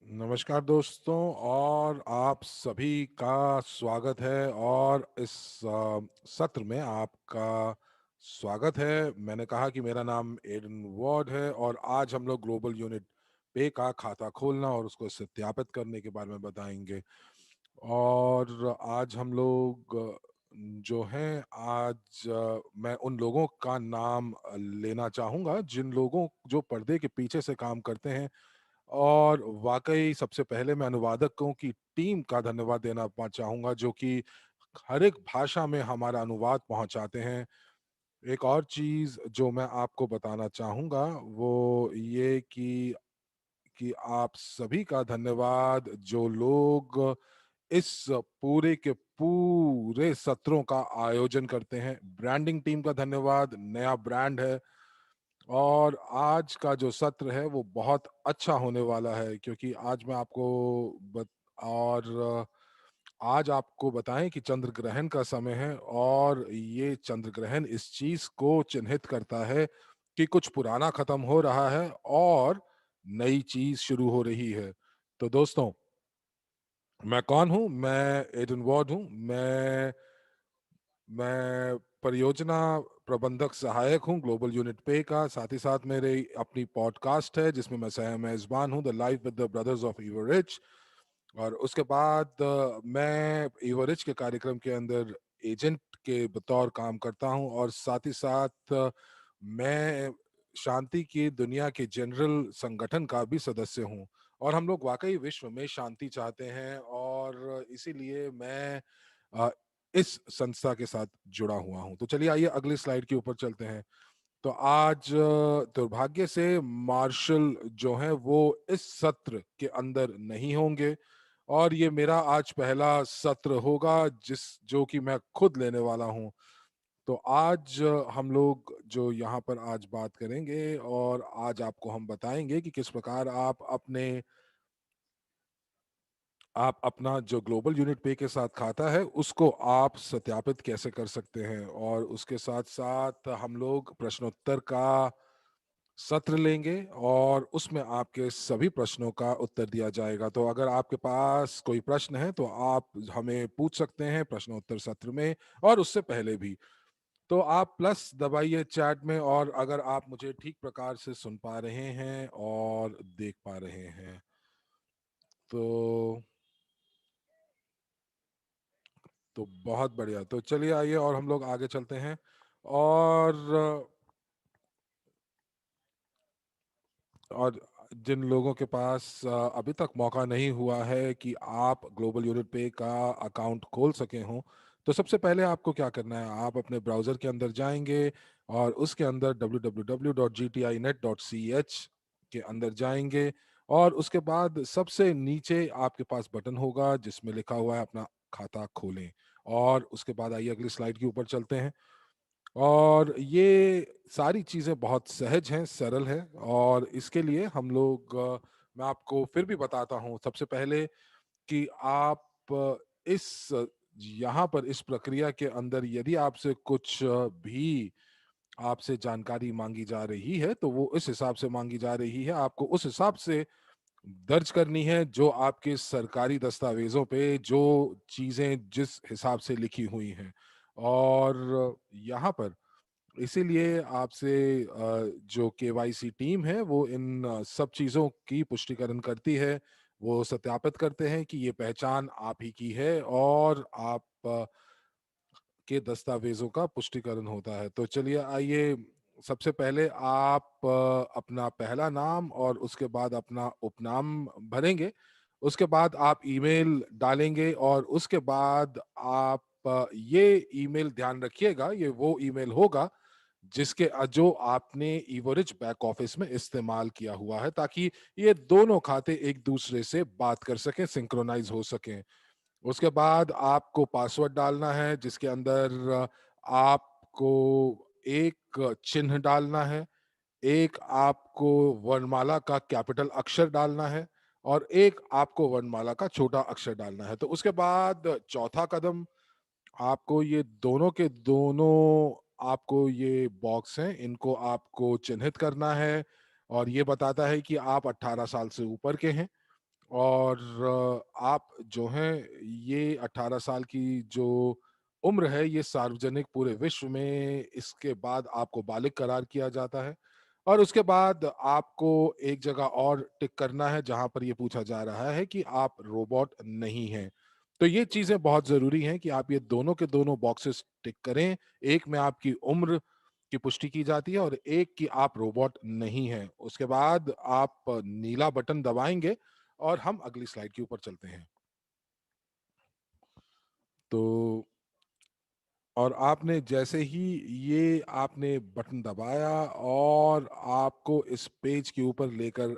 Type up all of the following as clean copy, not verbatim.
नमस्कार दोस्तों, और आप सभी का स्वागत है। और इस सत्र में आपका स्वागत है। मैंने कहा कि मेरा नाम एडन वॉर्ड है, और आज हम लोग ग्लोबल यूनिट पे का खाता खोलना और उसको सत्यापित करने के बारे में बताएंगे। और आज हम लोग जो हैं, आज मैं उन लोगों का नाम लेना चाहूँगा जिन लोगों जो पर्दे के पीछे से काम करते हैं। और वाक़ई सबसे पहले मैं अनुवादकों की टीम का धन्यवाद देना चाहूँगा, जो कि हर एक भाषा में हमारा अनुवाद पहुँचाते हैं। एक और चीज़ जो मैं आपको बताना चाहूँगा वो ये कि आप सभी का धन्यवाद जो लोग इस पूरे के पूरे सत्रों का आयोजन करते हैं। ब्रांडिंग टीम का धन्यवाद, नया ब्रांड है। और आज का जो सत्र है वो बहुत अच्छा होने वाला है, क्योंकि आज मैं आपको बत और आज आपको बताएं कि चंद्र ग्रहण का समय है, और ये चंद्र ग्रहण इस चीज को चिन्हित करता है कि कुछ पुराना खत्म हो रहा है और नई चीज शुरू हो रही है। तो दोस्तों, मैं कौन हूं? मैं एडन वॉर्ड हूं। मैं परियोजना प्रबंधक सहायक हूँ ग्लोबल यूनिट पे का। साथ ही साथ मेरे अपनी पॉडकास्ट है जिसमें मैं सह मेजबान हूँ, the life with the brothers of इवरिच। और उसके बाद मैं इवरिच के कार्यक्रम के अंदर एजेंट के बतौर काम करता हूँ, और साथ ही साथ मैं शांति की दुनिया के जनरल संगठन का भी सदस्य हूँ। और हम लोग वाकई विश्व में शांति चाहते हैं, और इसीलिए मैं अ, इस संस्था के साथ जुड़ा हुआ हूं। तो चलिए, आइए अगली स्लाइड के ऊपर चलते हैं। तो आज दुर्भाग्य से मार्शल जो है वो इस सत्र के अंदर नहीं होंगे, और ये मेरा आज पहला सत्र होगा जिस जो कि मैं खुद लेने वाला हूं। तो आज हम लोग जो यहाँ पर आज बात करेंगे, और आज आपको हम बताएंगे कि किस प्रकार आप अपना जो ग्लोबल यूनिट पे के साथ खाता है उसको आप सत्यापित कैसे कर सकते हैं। और उसके साथ साथ हम लोग प्रश्नोत्तर का सत्र लेंगे, और उसमें आपके सभी प्रश्नों का उत्तर दिया जाएगा। तो अगर आपके पास कोई प्रश्न है तो आप हमें पूछ सकते हैं प्रश्नोत्तर सत्र में, और उससे पहले भी। तो आप प्लस दबाइए चैट में, और अगर आप मुझे ठीक प्रकार से सुन पा रहे हैं और देख पा रहे हैं तो बहुत बढ़िया। तो चलिए, आइए और हम लोग आगे चलते हैं। और और जिन लोगों के पास अभी तक मौका नहीं हुआ है कि आप ग्लोबल यूनिट पे का अकाउंट खोल सके हों, तो सबसे पहले आपको क्या करना है, आप अपने ब्राउजर के अंदर जाएंगे, और उसके अंदर www.gtinet.ch के अंदर जाएंगे। और उसके बाद सबसे नीचे आपके पास बटन होगा जिसमें लिखा हुआ है अपना खाता खोलें। और उसके बाद आइए अगली स्लाइड के ऊपर चलते हैं। और ये सारी चीज़ें बहुत सहज हैं, सरल हैं, और इसके लिए हम लोग मैं आपको फिर भी बताता हूँ सबसे पहले कि आप इस यहाँ पर इस प्रक्रिया के अंदर यदि आपसे कुछ भी आपसे जानकारी मांगी जा रही है तो वो इस हिसाब से मांगी जा रही है, आपको उस हिसाब से दर्ज करनी है जो आपके सरकारी दस्तावेजों पे जो चीज़ें जिस हिसाब से लिखी हुई हैं। और यहाँ पर इसीलिए आपसे जो केवाईसी टीम है वो इन सब चीज़ों की पुष्टिकरण करती है। वो सत्यापित करते हैं कि ये पहचान आप ही की है, और आप के दस्तावेजों का पुष्टिकरण होता है। तो चलिए, आइए सबसे पहले आप अपना पहला नाम और उसके बाद अपना उपनाम भरेंगे। उसके बाद आप ईमेल डालेंगे, और उसके बाद आप ये ईमेल ध्यान रखिएगा, ये वो ईमेल होगा जिसके जो आपने इवरिच बैक ऑफिस में इस्तेमाल किया हुआ है, ताकि ये दोनों खाते एक दूसरे से बात कर सकें, सिंक्रोनाइज हो सकें। उसके बाद आपको पासवर्ड डालना है जिसके अंदर आपको एक चिन्ह डालना है, एक आपको वर्णमाला का कैपिटल अक्षर डालना है, और एक आपको वर्णमाला का छोटा अक्षर डालना है। तो उसके बाद चौथा कदम, आपको ये दोनों के दोनों आपको ये बॉक्स हैं, इनको आपको चिन्हित करना है, और ये बताता है कि आप 18 साल से ऊपर के हैं। और आप जो हैं ये 18 साल की जो उम्र है ये सार्वजनिक पूरे विश्व में इसके बाद आपको बालिग करार किया जाता है और उसके बाद आपको एक जगह और टिक करना है जहां पर ये पूछा जा रहा है कि आप रोबोट नहीं हैं। तो ये चीजें बहुत जरूरी हैं कि आप ये दोनों के दोनों बॉक्सेस टिक करें। एक में आपकी उम्र की पुष्टि की जाती है और एक की आप रोबोट नहीं हैं। उसके बाद आप नीला बटन दबाएंगे और हम अगली स्लाइड के ऊपर चलते हैं। तो और आपने जैसे ही ये आपने बटन दबाया और आपको इस पेज के ऊपर लेकर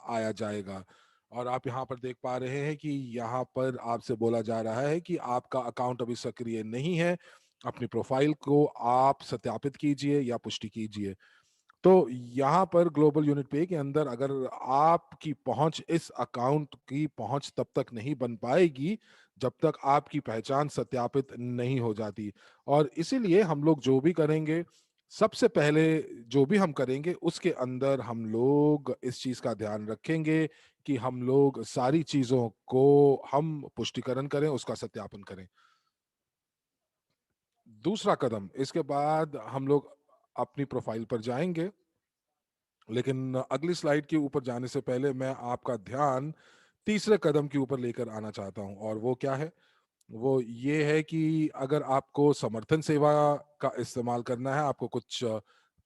आया जाएगा और आप यहाँ पर देख पा रहे हैं कि यहाँ पर आपसे बोला जा रहा है कि आपका अकाउंट अभी सक्रिय नहीं है। अपनी प्रोफाइल को आप सत्यापित कीजिए या पुष्टि कीजिए। तो यहाँ पर ग्लोबल यूनिट पे के अंदर अगर आपकी पहुंच इस अकाउंट की पहुंच तब तक नहीं बन पाएगी जब तक आपकी पहचान सत्यापित नहीं हो जाती। और इसीलिए हम लोग जो भी करेंगे सबसे पहले जो भी हम करेंगे उसके अंदर हम लोग इस चीज का ध्यान रखेंगे कि हम लोग सारी चीजों को हम पुष्टिकरण करें, उसका सत्यापन करें। दूसरा कदम इसके बाद हम लोग अपनी प्रोफाइल पर जाएंगे, लेकिन अगली स्लाइड के ऊपर जाने से पहले मैं आपका ध्यान तीसरे कदम के ऊपर लेकर आना चाहता हूं और वो क्या है? वो ये है कि अगर आपको समर्थन सेवा का इस्तेमाल करना है, आपको कुछ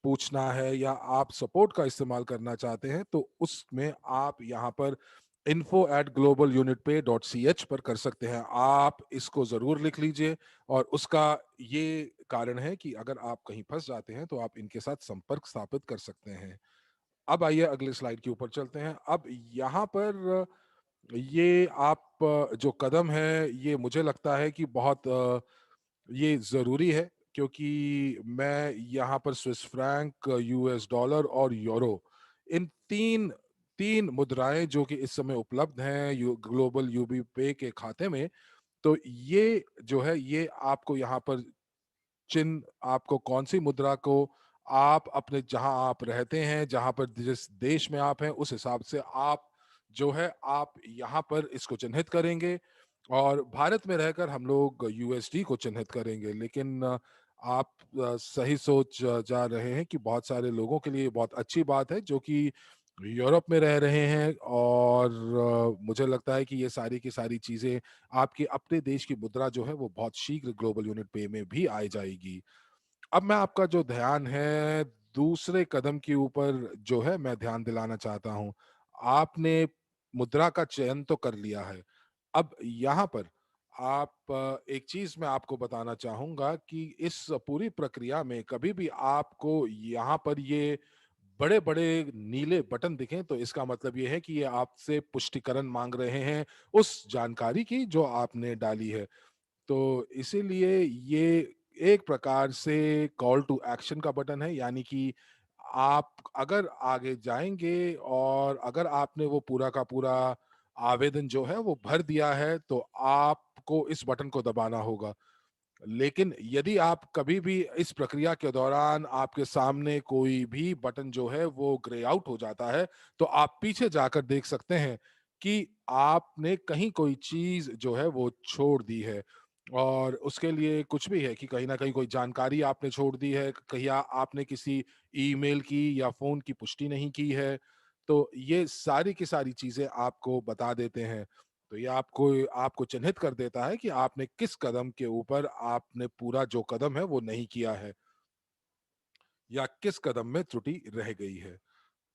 पूछना है या आप सपोर्ट का इस्तेमाल करना चाहते हैं तो उसमें आप यहाँ पर info@globalunitpay.ch पर कर सकते हैं। आप इसको जरूर लिख लीजिए और उसका ये कारण है कि अगर आप कहीं फंस जाते हैं तो आप इनके साथ संपर्क स्थापित कर सकते हैं। अब आइए अगले स्लाइड के ऊपर चलते हैं। अब यहाँ पर ये आप जो कदम है ये मुझे लगता है कि बहुत ये ज़रूरी है क्योंकि मैं यहाँ पर स्विस फ्रैंक, यूएस डॉलर और यूरो इन 3 मुद्राएँ जो कि इस समय उपलब्ध हैं यू ग्लोबल यूबी पे के खाते में, तो ये जो है ये आपको यहाँ पर आपको कौन-सी मुद्रा को आप अपने जहाँ आप रहते हैं, जहाँ पर जिस देश में आप हैं, उस हिसाब से आप जो है आप यहाँ पर इसको चिन्हित करेंगे और भारत में रहकर हम लोग यूएसडी को चिन्हित करेंगे। लेकिन आप सही सोच जा रहे हैं कि बहुत सारे लोगों के लिए ये बहुत अच्छी बात है जो कि यूरोप में रह रहे हैं और मुझे लगता है कि ये सारी की सारी चीज़ें आपके अपने देश की मुद्रा जो है वो बहुत शीघ्र ग्लोबल यूनिट पे में भी आ जाएगी। अब मैं आपका जो ध्यान है दूसरे कदम के ऊपर जो है मैं ध्यान दिलाना चाहता हूँ। आपने मुद्रा का चयन तो कर लिया है। अब यहाँ पर आप एक चीज़ मैं आपको बताना चाहूँगा कि इस पूरी प्रक्रिया में कभी भी आपको यहाँ पर ये बड़े-बड़े नीले बटन दिखें तो इसका मतलब ये है कि ये आपसे पुष्टिकरण माँग रहे हैं उस जानकारी की जो आपने डाली है। तो इसीलिए ये एक प्रकार से कॉल टू एक्शन का बटन है, यानी कि आप अगर आगे जाएँगे और अगर आपने वो पूरा का पूरा आवेदन जो है वो भर दिया है, तो आपको इस बटन को दबाना होगा। लेकिन यदि आप कभी भी इस प्रक्रिया के दौरान आपके सामने कोई भी बटन जो है वो ग्रे आउट हो जाता है, तो आप पीछे जाकर देख सकते हैं कि आपने कहीं कोई चीज़ जो है वो छोड़ दी है। और उसके लिए कुछ भी है कि कहीं न कहीं कोई जानकारी आपने छोड़ दी है, कहीं आपने किसी ईमेल की या फ़ोन की पुष्टि नहीं की है, तो ये सारी की सारी चीज़ें आपको बता देते हैं। तो ये आपको आपको चिन्हित कर देता है कि आपने किस कदम के ऊपर आपने पूरा जो कदम है वो नहीं किया है या किस कदम में त्रुटि रह गई है।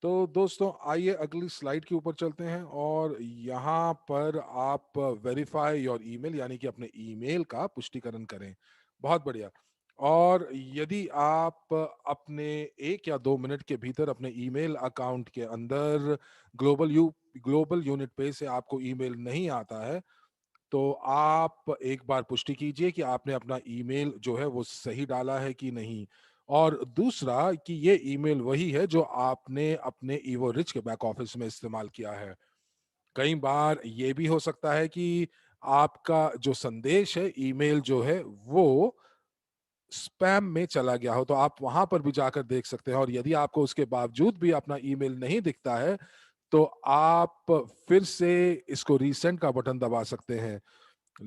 तो दोस्तों आइए अगली स्लाइड के ऊपर चलते हैं और यहाँ पर आप वेरीफाई योर ईमेल यानी कि अपने ईमेल का पुष्टिकरण करें। बहुत बढ़िया। और यदि आप अपने 1 या 2 मिनट के भीतर अपने ईमेल अकाउंट के अंदर ग्लोबल यूनिट पे से आपको ईमेल नहीं आता है, तो आप एक बार पुष्टि कीजिए कि आपने अपना ईमेल जो है वो सही डाला है कि नहीं। और दूसरा कि ये ईमेल वही है जो आपने अपने ईवो रिच के बैक ऑफिस में इस्तेमाल किया है। कई बार ये भी हो सकता है कि आपका जो संदेश है, ईमेल जो है वो स्पैम में चला गया हो, तो आप वहाँ पर भी जाकर देख सकते हैं और यदि आपको उसके बावजूद भी अपना ईमेल नहीं दिखता है, तो आप फिर से इसको रीसेंड का बटन दबा सकते हैं।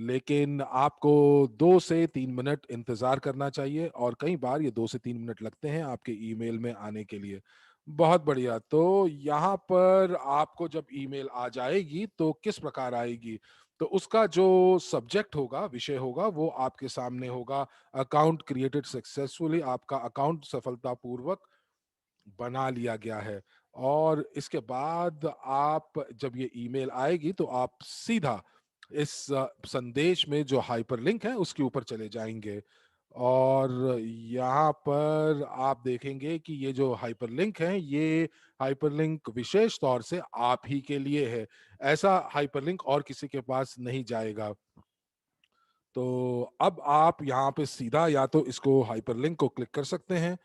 लेकिन आपको 2 से 3 मिनट इंतज़ार करना चाहिए और कई बार ये 2 से 3 मिनट लगते हैं आपके ईमेल में आने के लिए। बहुत बढ़िया, तो यहाँ पर आपको जब ईमेल आ जाएगी तो किस प्रकार आएगी? तो उसका जो सब्जेक्ट होगा, विषय होगा, वो आपके सामने होगा, अकाउंट क्रिएटेड सक्सेसफुली, आपका अकाउंट सफलतापूर्वक बना लिया गया है। और इसके बाद आप जब ये ईमेल आएगी तो आप सीधा इस संदेश में जो हाइपरलिंक है उसके ऊपर चले जाएँगे और यहाँ पर आप देखेंगे कि ये जो हाइपरलिंक है, ये हाइपरलिंक विशेष तौर से आप ही के लिए है। ऐसा हाइपरलिंक और किसी के पास नहीं जाएगा। तो अब आप यहाँ पे सीधा या तो इसको हाइपरलिंक को क्लिक कर सकते हैं,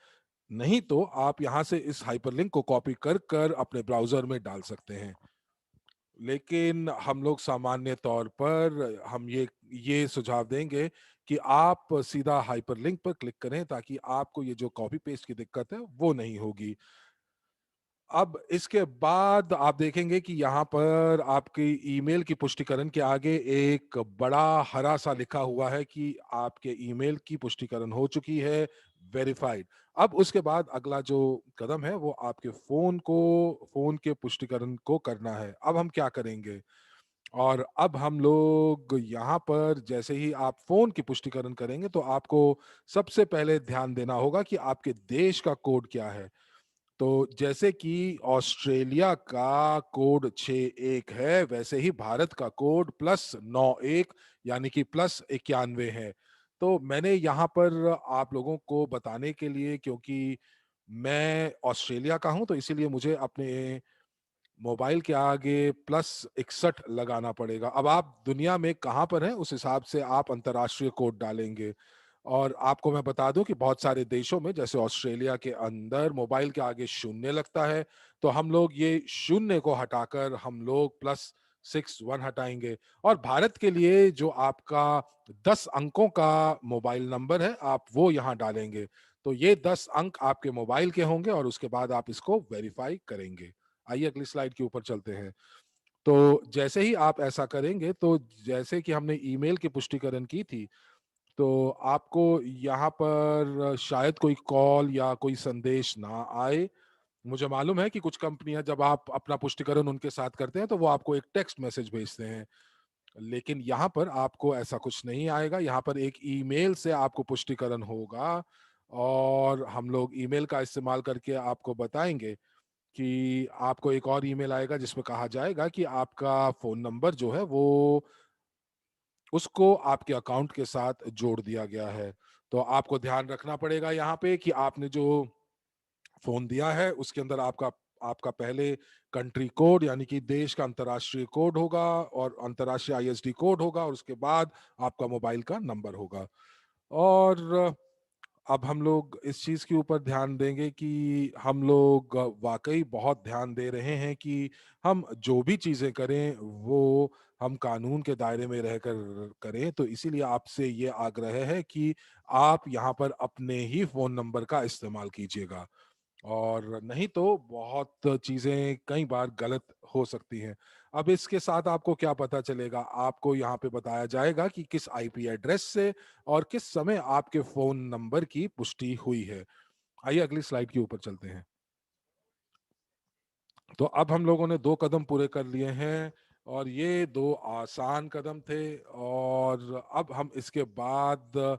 नहीं तो आप यहाँ से इस हाइपरलिंक को कॉपी कर अपने ब्राउज़र में डाल सकते हैं। लेकिन हम लोग सामान्य तौर पर हम ये सुझाव देंगे कि आप सीधा हाइपरलिंक पर क्लिक करें ताकि आपको ये जो कॉपी पेस्ट की दिक्कत है वो नहीं होगी। अब इसके बाद आप देखेंगे कि यहाँ पर आपकी ईमेल की पुष्टिकरण के आगे एक बड़ा हरा-सा लिखा हुआ है कि आपके ईमेल की पुष्टिकरण हो चुकी है, वेरिफाइड। अब उसके बाद अगला जो कदम है वो आपके फ़ोन के पुष्टिकरण को करना है। अब हम क्या करेंगे? और अब हम लोग यहाँ पर जैसे ही आप फ़ोन की पुष्टिकरण करेंगे तो आपको सबसे पहले ध्यान देना होगा कि आपके देश का कोड क्या है। तो जैसे कि ऑस्ट्रेलिया का कोड 61 है, वैसे ही भारत का कोड +91 यानी कि +91 है। तो मैंने यहाँ पर आप लोगों को बताने के लिए, क्योंकि मैं ऑस्ट्रेलिया का हूँ, तो इसीलिए मुझे अपने मोबाइल के आगे +61 लगाना पड़ेगा। अब आप दुनिया में कहाँ पर हैं, उस हिसाब से आप अंतर्राष्ट्रीय कोड डालेंगे। और आपको मैं बता दूँ कि बहुत सारे देशों में जैसे ऑस्ट्रेलिया के अंदर मोबाइल के आगे शून्य लगता है, तो हम लोग ये शून्य को हटाकर हम लोग +61 हटाएँगे और भारत के लिए जो आपका 10 अंकों का मोबाइल नंबर है, आप वो यहाँ डालेंगे। तो ये 10 अंक आपके मोबाइल के होंगे और उसके बाद आप इसको वेरीफ़ाई करेंगे। आइए अगली स्लाइड के ऊपर चलते हैं। तो जैसे ही आप ऐसा करेंगे, तो जैसे कि हमने ईमेल की पुष्टिकरण की थी, तो आपको यहाँ पर शायद कोई कॉल या कोई संदेश ना आए। मुझे मालूम है कि कुछ कंपनियाँ जब आप अपना पुष्टिकरण उनके साथ करते हैं, तो वो आपको एक टेक्स्ट मैसेज भेजते हैं। लेकिन यहाँ पर आपको ऐसा कुछ नहीं आएगा, यहाँ पर एक ईमेल से आपको पुष्टिकरण होगा और हम लोग ईमेल का इस्तेमाल करके आपको बताएँगे कि आपको एक और ईमेल आएगा जिसमें कहा जाएगा कि आपका फ़ोन नंबर जो है वो उसको आपके अकाउंट के साथ जोड़ दिया गया है। तो आपको ध्यान रखना पड़ेगा यहाँ पे कि आपने जो फ़ोन दिया है उसके अंदर आपका आपका पहले कंट्री कोड यानी कि देश का अंतर्राष्ट्रीय कोड होगा और अंतर्राष्ट्रीय आईएसडी कोड होगा और उसके बाद आपका मोबाइल का नंबर होगा। और अब हम लोग इस चीज़ के ऊपर ध्यान देंगे कि हम लोग वाक़ई बहुत ध्यान दे रहे हैं कि हम जो भी चीज़ें करें, वो हम कानून के दायरे में रहकर करें। तो इसीलिए आपसे ये आग्रह है कि आप यहाँ पर अपने ही फ़ोन नंबर का इस्तेमाल कीजिएगा। और नहीं तो बहुत चीज़ें कई बार गलत हो सकती हैं। अब इसके साथ आपको क्या पता चलेगा? आपको यहाँ पे बताया जाएगा कि किस आईपी एड्रेस से और किस समय आपके फ़ोन नंबर की पुष्टि हुई है। आइए अगली स्लाइड के ऊपर चलते हैं। तो अब हम लोगों ने 2 कदम पूरे कर लिए हैं और ये 2 आसान कदम थे और अब हम इसके बाद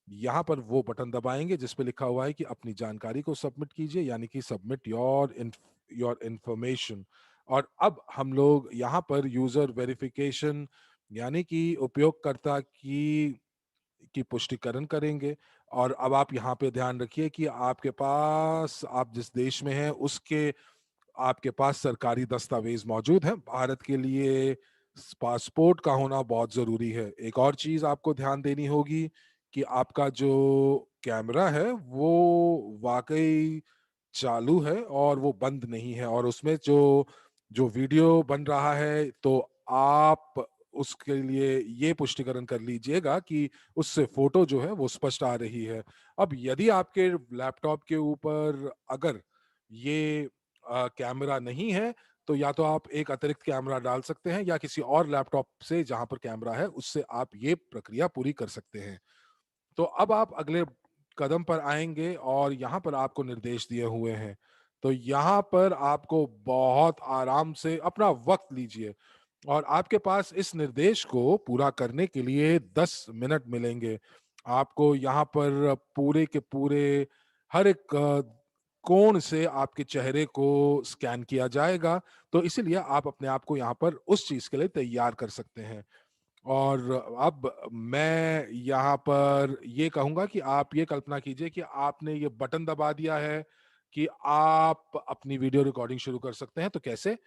यहाँ पर वो बटन दबाएँगे जिस पे लिखा हुआ है कि अपनी जानकारी को सबमिट कीजिए यानी कि सबमिट योर इन्फॉर्मेशन। और अब हम लोग यहाँ पर यूज़र वेरिफिकेशन यानी कि उपयोगकर्ता की पुष्टिकरण करेंगे। और अब आप यहाँ पे ध्यान रखिए कि आपके पास आप जिस देश में हैं उसके आपके पास सरकारी दस्तावेज़ मौजूद हैं। भारत के लिए पासपोर्ट का होना बहुत ज़रूरी है। एक और चीज़ आपको ध्यान देनी होगी कि आपका जो कैमरा है, वो वाक़ई चालू है और वो बंद नहीं है और उसमें जो जो वीडियो बन रहा है, तो आप उसके लिए ये पुष्टिकरण कर लीजिएगा कि उससे फ़ोटो जो है, वो स्पष्ट आ रही है। अब यदि आपके लैपटॉप के ऊपर अगर ये कैमरा नहीं है, तो या तो आप एक अतिरिक्त कैमरा डाल सकते हैं या किसी और लैपटॉप से जहां पर कैमरा है उससे आप ये प्रक्रिया पूरी कर सकते हैं। तो अब आप अगले कदम पर आएंगे और यहाँ पर आपको निर्देश दिए हुए हैं। तो यहाँ पर आपको बहुत आराम से अपना वक्त लीजिए और आपके पास इस निर्देश को पूरा करने के लिए 10 मिनट मिलेंगे। आपको यहाँ पर पूरे के पूरे हर एक कोण से आपके चेहरे को स्कैन किया जाएगा, तो इसीलिए आप अपने आप को यहाँ पर उस चीज के लिए तैयार कर सकते हैं। और अब मैं यहाँ पर ये कहूँगा कि आप ये कल्पना कीजिए कि आपने ये बटन दबा दिया है कि आप अपनी वीडियो रिकॉर्डिंग शुरू कर सकते हैं। तो कैसे?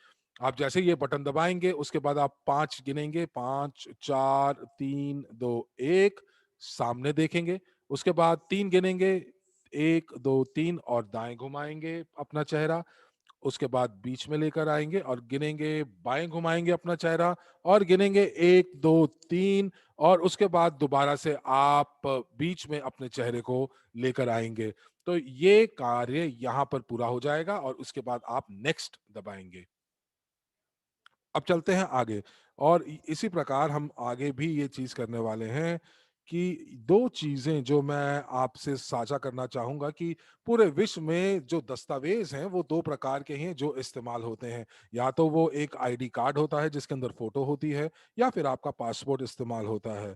आप जैसे ये बटन दबाएँगे, उसके बाद आप 5 गिनेंगे, 5, 4, 3, 2, 1, सामने देखेंगे। उसके बाद 3 गिनेंगे, 1, 2, 3 और दाएँ घुमाएँगे अपना चेहरा। उसके बाद बीच में लेकर आएँगे और गिनेंगे, बाएँ घुमाएँगे अपना चेहरा और गिनेंगे 1, 2, 3 और उसके बाद दोबारा से आप बीच में अपने चेहरे को लेकर आएँगे। तो ये कार्य यहाँ पर पूरा हो जाएगा और उसके बाद आप नेक्स्ट दबाएँगे। अब चलते हैं आगे और इसी प्रकार हम आगे भी ये चीज करने वाले हैं कि दो चीजें जो मैं आपसे साझा करना चाहूंगा कि पूरे विश्व में जो दस्तावेज हैं वो दो प्रकार के हैं जो इस्तेमाल होते हैं। या तो वो एक आईडी कार्ड होता है जिसके अंदर फोटो होती है या फिर आपका पासपोर्ट इस्तेमाल होता है।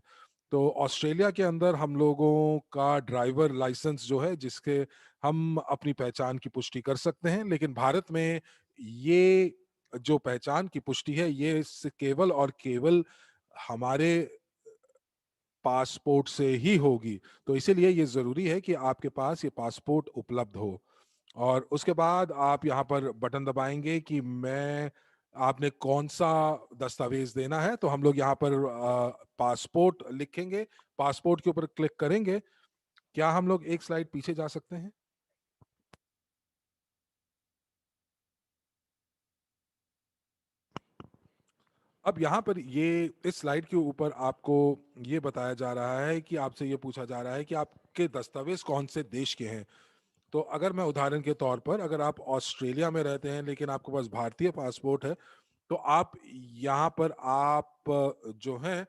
तो ऑस्ट्रेलिया के अंदर हम लोगों का ड्राइवर लाइसेंस जो है जिसके हम अपनी पहचान की पुष्टि कर सकते हैं, लेकिन भारत में ये जो पहचान की पुष्टि है ये केवल और केवल हमारे पासपोर्ट से ही होगी। तो इसीलिए ये जरूरी है कि आपके पास ये पासपोर्ट उपलब्ध हो। और उसके बाद आप यहाँ पर बटन दबाएंगे कि मैं आपने कौन सा दस्तावेज देना है। तो हम लोग यहाँ पर पासपोर्ट लिखेंगे, पासपोर्ट के ऊपर क्लिक करेंगे। क्या हम लोग एक स्लाइड पीछे जा सकते हैं? अब यहाँ पर ये इस स्लाइड के ऊपर आपको ये बताया जा रहा है कि आपसे ये पूछा जा रहा है कि आपके दस्तावेज कौन से देश के हैं। तो अगर मैं उदाहरण के तौर पर, अगर आप ऑस्ट्रेलिया में रहते हैं लेकिन आपके पास भारतीय पासपोर्ट है, तो आप यहाँ पर आप जो है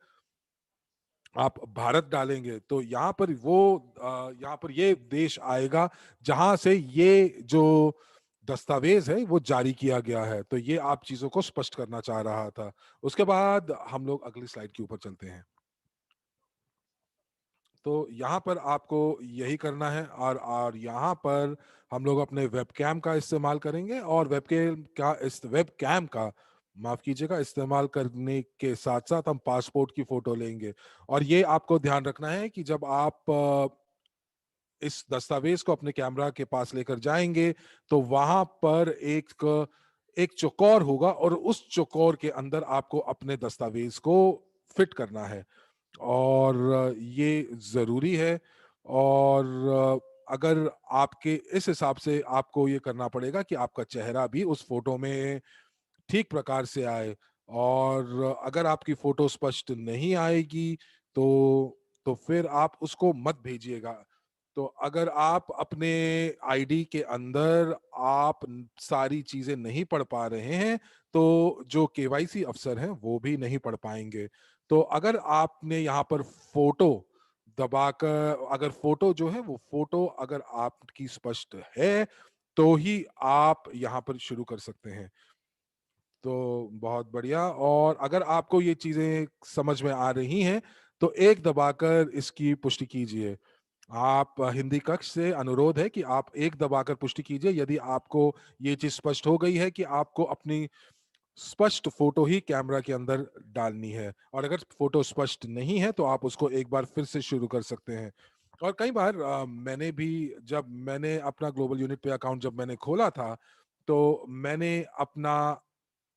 आप भारत डालेंगे तो यहाँ पर वो यहाँ पर ये देश आएगा जहां से ये जो दस्तावेज है वो जारी किया गया है। तो ये आप चीजों को स्पष्ट करना चाह रहा था। उसके बाद हम लोग अगली स्लाइड के ऊपर चलते हैं। तो यहाँ पर आपको यही करना है और यहाँ पर हम लोग अपने वेबकैम का इस्तेमाल करेंगे और वेबकैम का माफ कीजिएगा इस्तेमाल करने के साथ साथ हम पासपोर्ट की फोटो लेंगे। और ये आपको ध्यान रखना है कि जब आप इस दस्तावेज को अपने कैमरा के पास लेकर जाएंगे तो वहां पर एक चौकोर होगा और उस चौकोर के अंदर आपको अपने दस्तावेज को फिट करना है और ये जरूरी है। और अगर आपके इस हिसाब से आपको ये करना पड़ेगा कि आपका चेहरा भी उस फोटो में ठीक प्रकार से आए। और अगर आपकी फोटो स्पष्ट नहीं आएगी तो फिर आप उसको मत भेजिएगा। तो अगर आप अपने आईडी के अंदर आप सारी चीजें नहीं पढ़ पा रहे हैं तो जो केवाईसी अफसर हैं वो भी नहीं पढ़ पाएंगे। तो अगर आपने यहाँ पर फोटो दबाकर, अगर फोटो जो है वो फोटो अगर आपकी स्पष्ट है तो ही आप यहाँ पर शुरू कर सकते हैं। तो बहुत बढ़िया। और अगर आपको ये चीजें समझ में आ रही हैं तो एक दबाकर इसकी पुष्टि कीजिए। आप हिंदी कक्ष से अनुरोध है कि आप एक दबाकर पुष्टि कीजिए यदि आपको ये चीज स्पष्ट हो गई है कि आपको अपनी स्पष्ट फोटो ही कैमरा के अंदर डालनी है। और अगर फोटो स्पष्ट नहीं है तो आप उसको एक बार फिर से शुरू कर सकते हैं। और कई बार मैंने भी, जब मैंने अपना ग्लोबल यूनिट पे अकाउंट जब मैंने खोला था तो मैंने अपना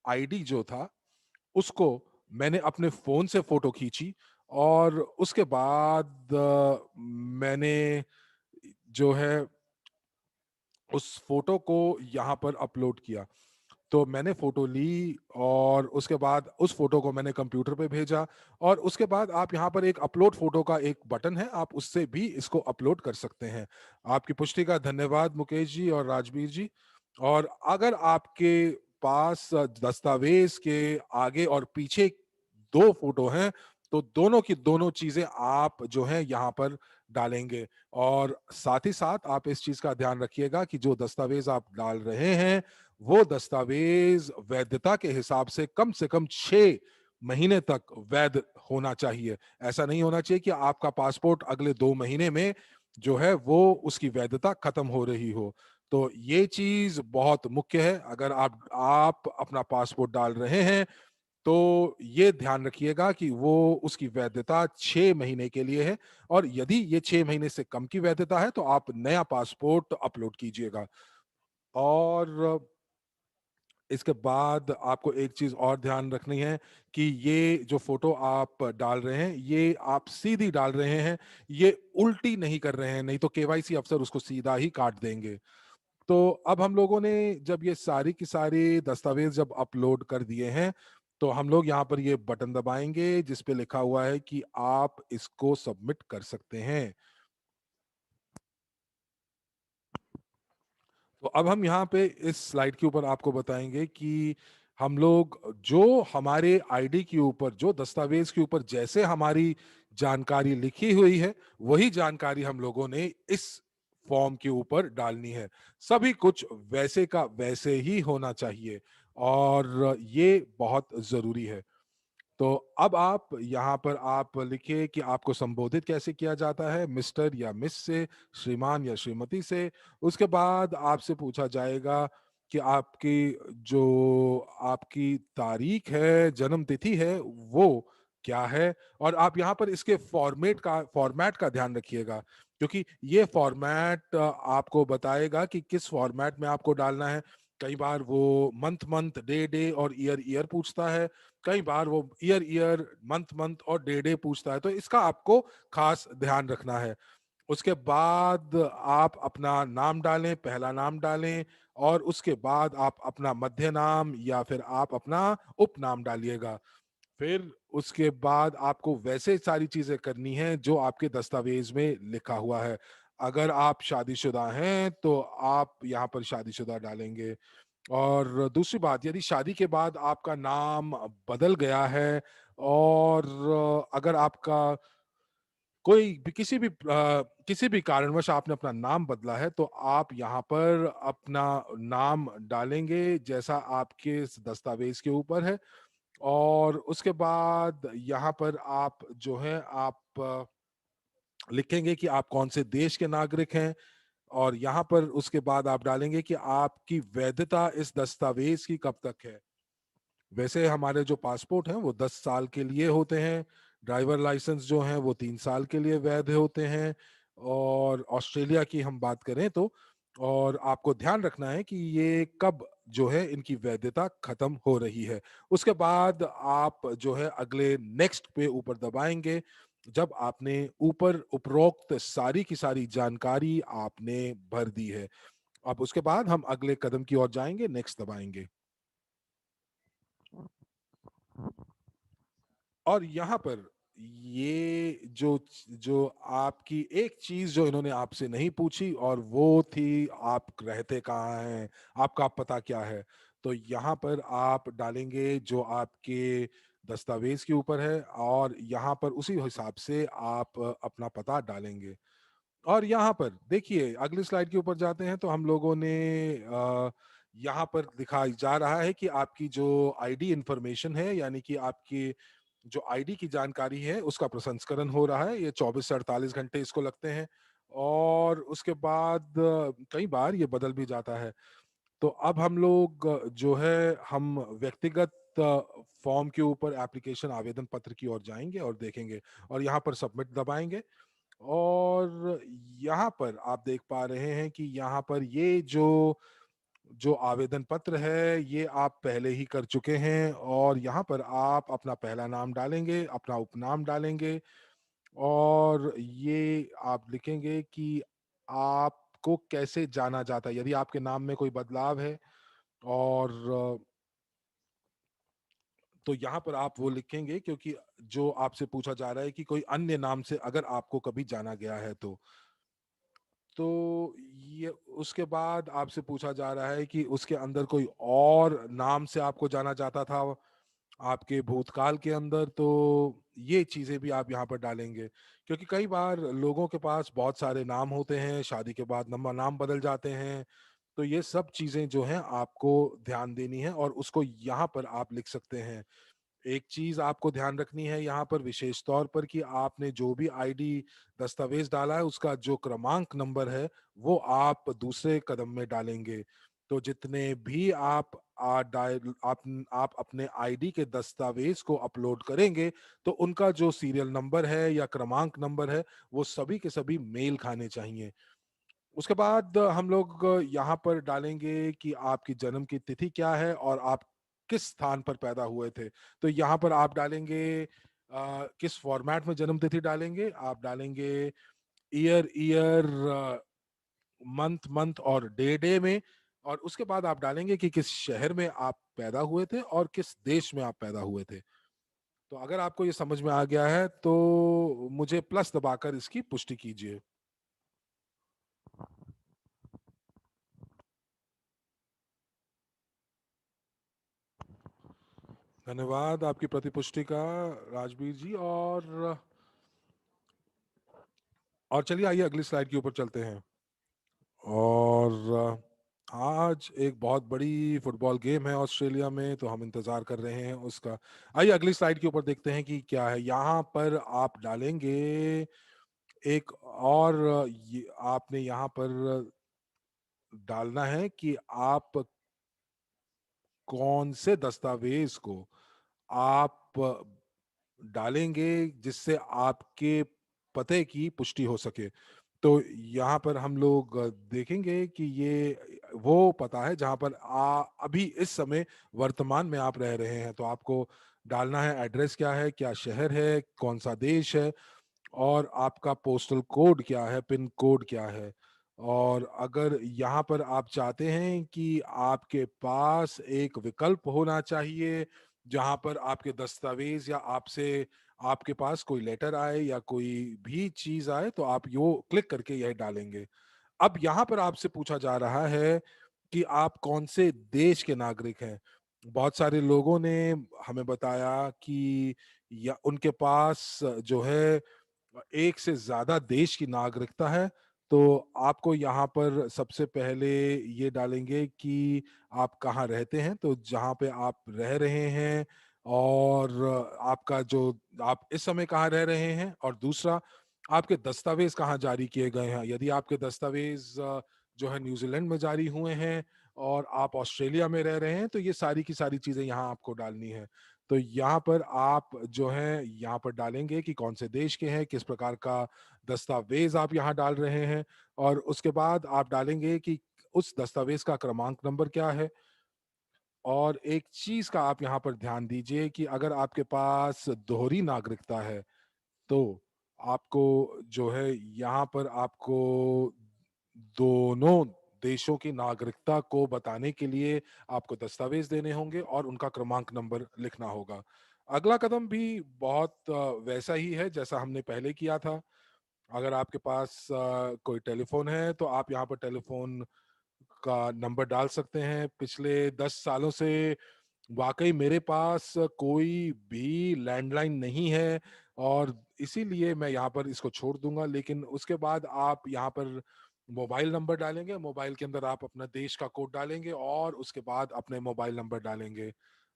आईडी जो था उसको मैंने अपने फोन से फोटो खींची और उसके बाद मैंने जो है उस फोटो को यहाँ पर अपलोड किया। तो मैंने फोटो ली और उसके बाद उस फोटो को मैंने कंप्यूटर पे भेजा। और उसके बाद आप यहाँ पर एक अपलोड फोटो का एक बटन है, आप उससे भी इसको अपलोड कर सकते हैं। आपकी पुष्टि का धन्यवाद मुकेश जी और राजवीर जी। और अगर आपके पास दस्तावेज के आगे और पीछे 2 फोटो हैं, तो दोनों की दोनों चीज़ें आप जो है यहाँ पर डालेंगे। और साथ ही साथ आप इस चीज़ का ध्यान रखिएगा कि जो दस्तावेज आप डाल रहे हैं, वो दस्तावेज वैधता के हिसाब से कम 6 महीने तक वैध होना चाहिए। ऐसा नहीं होना चाहिए कि आपका पासपोर्ट अगले 2 महीने में जो है वो उसकी वैधता खत्म हो रही हो। तो ये चीज़ बहुत मुख्य है। अगर आप अपना पासपोर्ट डाल रहे हैं, तो ये ध्यान रखिएगा कि वो उसकी वैधता 6 महीने के लिए है, और यदि ये 6 महीने से कम की वैधता है, तो आप नया पासपोर्ट अपलोड कीजिएगा। और इसके बाद आपको एक चीज़ और ध्यान रखनी है कि ये जो फ़ोटो आप डाल रहे हैं, ये आप सीधी डाल रहे हैं, ये उल्टी नहीं कर रहे हैं, नहीं तो केवाईसी अफ़सर उसको सीधा ही काट देंगे। तो अब हम लोगों ने जब ये सारी की सारी दस्तावेज जब अपलोड कर दिए हैं, तो हम लोग यहाँ पर ये बटन दबाएंगे जिस पे लिखा हुआ है कि आप इसको सबमिट कर सकते हैं। तो अब हम यहाँ पे इस स्लाइड के ऊपर आपको बताएंगे कि हम लोग जो हमारे आईडी के ऊपर, जो दस्तावेज के ऊपर जैसे हमारी जानकारी लिखी हुई है, वही जानकारी हम लोगों ने इस फॉर्म के ऊपर डालनी है। सभी कुछ वैसे का वैसे ही होना चाहिए, और ये बहुत जरूरी है। तो अब आप यहाँ पर आप लिखिए कि आपको संबोधित कैसे किया जाता है, मिस्टर या मिस से, श्रीमान या श्रीमती से। उसके बाद आपसे पूछा जाएगा कि आपकी जो आपकी तारीख है, जन्म तिथि है, वो क्या है। और आप यहाँ पर इसके फॉर्मेट का ध्यान रखिएगा, क्योंकि ये फॉर्मेट आपको बताएगा कि किस फॉर्मेट में आपको डालना है। कई बार वो मंथ मंथ, डे डे और ईयर ईयर पूछता है। कई बार वो ईयर ईयर, मंथ मंथ और डे डे पूछता है, तो इसका आपको खास ध्यान रखना है। उसके बाद आप अपना नाम डालें, पहला नाम डालें, और उसके बाद आप अपना मध्य नाम या फिर आप अपना उपनाम डालिएगा। फिर उसके बाद आपको वैसे सारी चीजें करनी है जो आपके दस्तावेज में लिखा हुआ है। अगर आप शादीशुदा हैं तो आप यहाँ पर शादीशुदा डालेंगे। और दूसरी बात, यदि शादी के बाद आपका नाम बदल गया है, और अगर आपका कोई भी किसी भी कारणवश आपने अपना नाम बदला है, तो आप यहाँ पर अपना नाम डालेंगे जैसा आपके इस दस्तावेज के ऊपर है। और उसके बाद यहाँ पर आप जो है आप लिखेंगे कि आप कौन से देश के नागरिक हैं। और यहाँ पर उसके बाद आप डालेंगे कि आपकी वैधता इस दस्तावेज की कब तक है। वैसे हमारे जो पासपोर्ट हैं वो 10 साल के लिए होते हैं। ड्राइवर लाइसेंस जो हैं वो 3 साल के लिए वैध होते हैं। और ऑस्ट्रेलिया की हम बात करें तो, और आपको ध्यान रखना है कि ये कब जो है इनकी वैधता खत्म हो रही है। उसके बाद आप जो है अगले नेक्स्ट पे ऊपर दबाएंगे, जब आपने ऊपर उपरोक्त सारी की सारी जानकारी आपने भर दी है। अब उसके बाद हम अगले कदम की ओर जाएंगे, नेक्स्ट दबाएंगे। और यहाँ पर ये जो जो आपकी एक चीज जो इन्होंने आपसे नहीं पूछी, और वो थी आप रहते कहाँ हैं, आपका पता क्या है। तो यहाँ पर आप डालेंगे जो आपके दस्तावेज के ऊपर है, और यहाँ पर उसी हिसाब से आप अपना पता डालेंगे। और यहाँ पर देखिए, अगली स्लाइड के ऊपर जाते हैं, तो हम लोगों ने यहाँ पर दिखाई जा रहा है कि आपकी जो आईडी इंफॉर्मेशन है, यानी कि आपकी जो आईडी की जानकारी है, उसका प्रसंस्करण हो रहा है। ये 24 से 48 घंटे इसको लगते हैं, और उसके बाद कई बार ये बदल भी जाता है। तो अब हम लोग जो है हम व्यक्तिगत फॉर्म के ऊपर एप्लीकेशन आवेदन पत्र की ओर जाएंगे और देखेंगे, और यहाँ पर सबमिट दबाएंगे। और यहाँ पर आप देख पा रहे हैं कि यहाँ पर ये जो जो आवेदन पत्र है, ये आप पहले ही कर चुके हैं। और यहाँ पर आप अपना पहला नाम डालेंगे, अपना उपनाम डालेंगे, और ये आप लिखेंगे कि आपको कैसे जाना जाता है, यदि आपके नाम में कोई बदलाव है। और तो यहाँ पर आप वो लिखेंगे, क्योंकि जो आपसे पूछा जा रहा है कि कोई अन्य नाम से अगर आपको कभी जाना गया है तो। तो ये उसके बाद आपसे पूछा जा रहा है कि उसके अंदर कोई और नाम से आपको जाना जाता था आपके भूतकाल के अंदर, तो ये चीजें भी आप यहाँ पर डालेंगे। क्योंकि कई बार लोगों के पास बहुत सारे नाम होते हैं, शादी के बाद नाम बदल जाते हैं। तो ये सब चीजें जो हैं आपको ध्यान देनी है और उसको यहाँ पर आप लिख सकते हैं। एक चीज आपको ध्यान रखनी है यहाँ पर विशेष तौर पर कि आपने जो भी आईडी दस्तावेज डाला है उसका जो क्रमांक नंबर है वो आप दूसरे कदम में डालेंगे। तो जितने भी आप अपने आईडी के दस्तावेज को अपलोड करेंगे तो उनका जो सीरियल नंबर है या क्रमांक नंबर है वो सभी के सभी मेल खाने चाहिए। उसके बाद हम लोग यहाँ पर डालेंगे कि आपकी जन्म की तिथि क्या है और आप किस स्थान पर पैदा हुए थे। तो यहाँ पर आप डालेंगे किस फॉर्मेट में जन्म तिथि डालेंगे, आप डालेंगे ईयर ईयर, मंथ मंथ और डे डे में। और उसके बाद आप डालेंगे कि किस शहर में आप पैदा हुए थे और किस देश में आप पैदा हुए थे। तो अगर आपको ये समझ में आ गया है तो मुझे प्लस दबाकर इसकी पुष्टि कीजिए। धन्यवाद आपकी प्रतिपुष्टि का, राजवीर जी। और चलिए आइए अगली स्लाइड के ऊपर चलते हैं। और आज एक बहुत बड़ी फुटबॉल गेम है ऑस्ट्रेलिया में, तो हम इंतजार कर रहे हैं उसका। आइए अगली स्लाइड के ऊपर देखते हैं कि क्या है। यहाँ पर आप डालेंगे एक और, ये आपने यहाँ पर डालना है कि आप कौन से दस्तावेज को आप डालेंगे जिससे आपके पते की पुष्टि हो सके। तो यहाँ पर हम लोग देखेंगे कि ये वो पता है जहाँ पर अभी इस समय वर्तमान में आप रह रहे हैं। तो आपको डालना है एड्रेस क्या है, क्या शहर है, कौन सा देश है, और आपका पोस्टल कोड क्या है, पिन कोड क्या है। और अगर यहाँ पर आप चाहते हैं कि आपके पास एक विकल्प होना चाहिए जहाँ पर आपके दस्तावेज या आपसे आपके पास कोई लेटर आए या कोई भी चीज आए, तो आप यो क्लिक करके यह डालेंगे। अब यहाँ पर आपसे पूछा जा रहा है कि आप कौन से देश के नागरिक हैं। बहुत सारे लोगों ने हमें बताया कि या उनके पास जो है एक से ज्यादा देश की नागरिकता है। तो आपको यहाँ पर सबसे पहले ये डालेंगे कि आप कहाँ रहते हैं, तो जहाँ पे आप रह रहे हैं, और आपका जो आप इस समय कहाँ रह रहे हैं, और दूसरा आपके दस्तावेज कहाँ जारी किए गए हैं। यदि आपके दस्तावेज जो है न्यूजीलैंड में जारी हुए हैं और आप ऑस्ट्रेलिया में रह रहे हैं, तो ये सारी की सारी चीजें यहाँ आपको डालनी है। तो यहाँ पर आप जो है यहाँ पर डालेंगे कि कौन से देश के हैं, किस प्रकार का दस्तावेज आप यहाँ डाल रहे हैं, और उसके बाद आप डालेंगे कि उस दस्तावेज का क्रमांक नंबर क्या है। और एक चीज का आप यहाँ पर ध्यान दीजिए कि अगर आपके पास दोहरी नागरिकता है तो आपको जो है यहाँ पर आपको दोनों देशों की नागरिकता को बताने के लिए आपको दस्तावेज देने होंगे और उनका क्रमांक नंबर लिखना होगा। अगला कदम भी बहुत वैसा ही है जैसा हमने पहले किया था। अगर आपके पास कोई टेलीफोन है तो आप यहाँ पर टेलीफोन का नंबर डाल सकते हैं। पिछले 10 सालों से वाकई मेरे पास कोई भी लैंडलाइन नहीं है और इसीलिए मैं यहाँ पर इसको छोड़ दूंगा। लेकिन उसके बाद आप यहाँ पर मोबाइल नंबर डालेंगे, मोबाइल के अंदर आप अपना देश का कोड डालेंगे और उसके बाद अपने मोबाइल नंबर डालेंगे।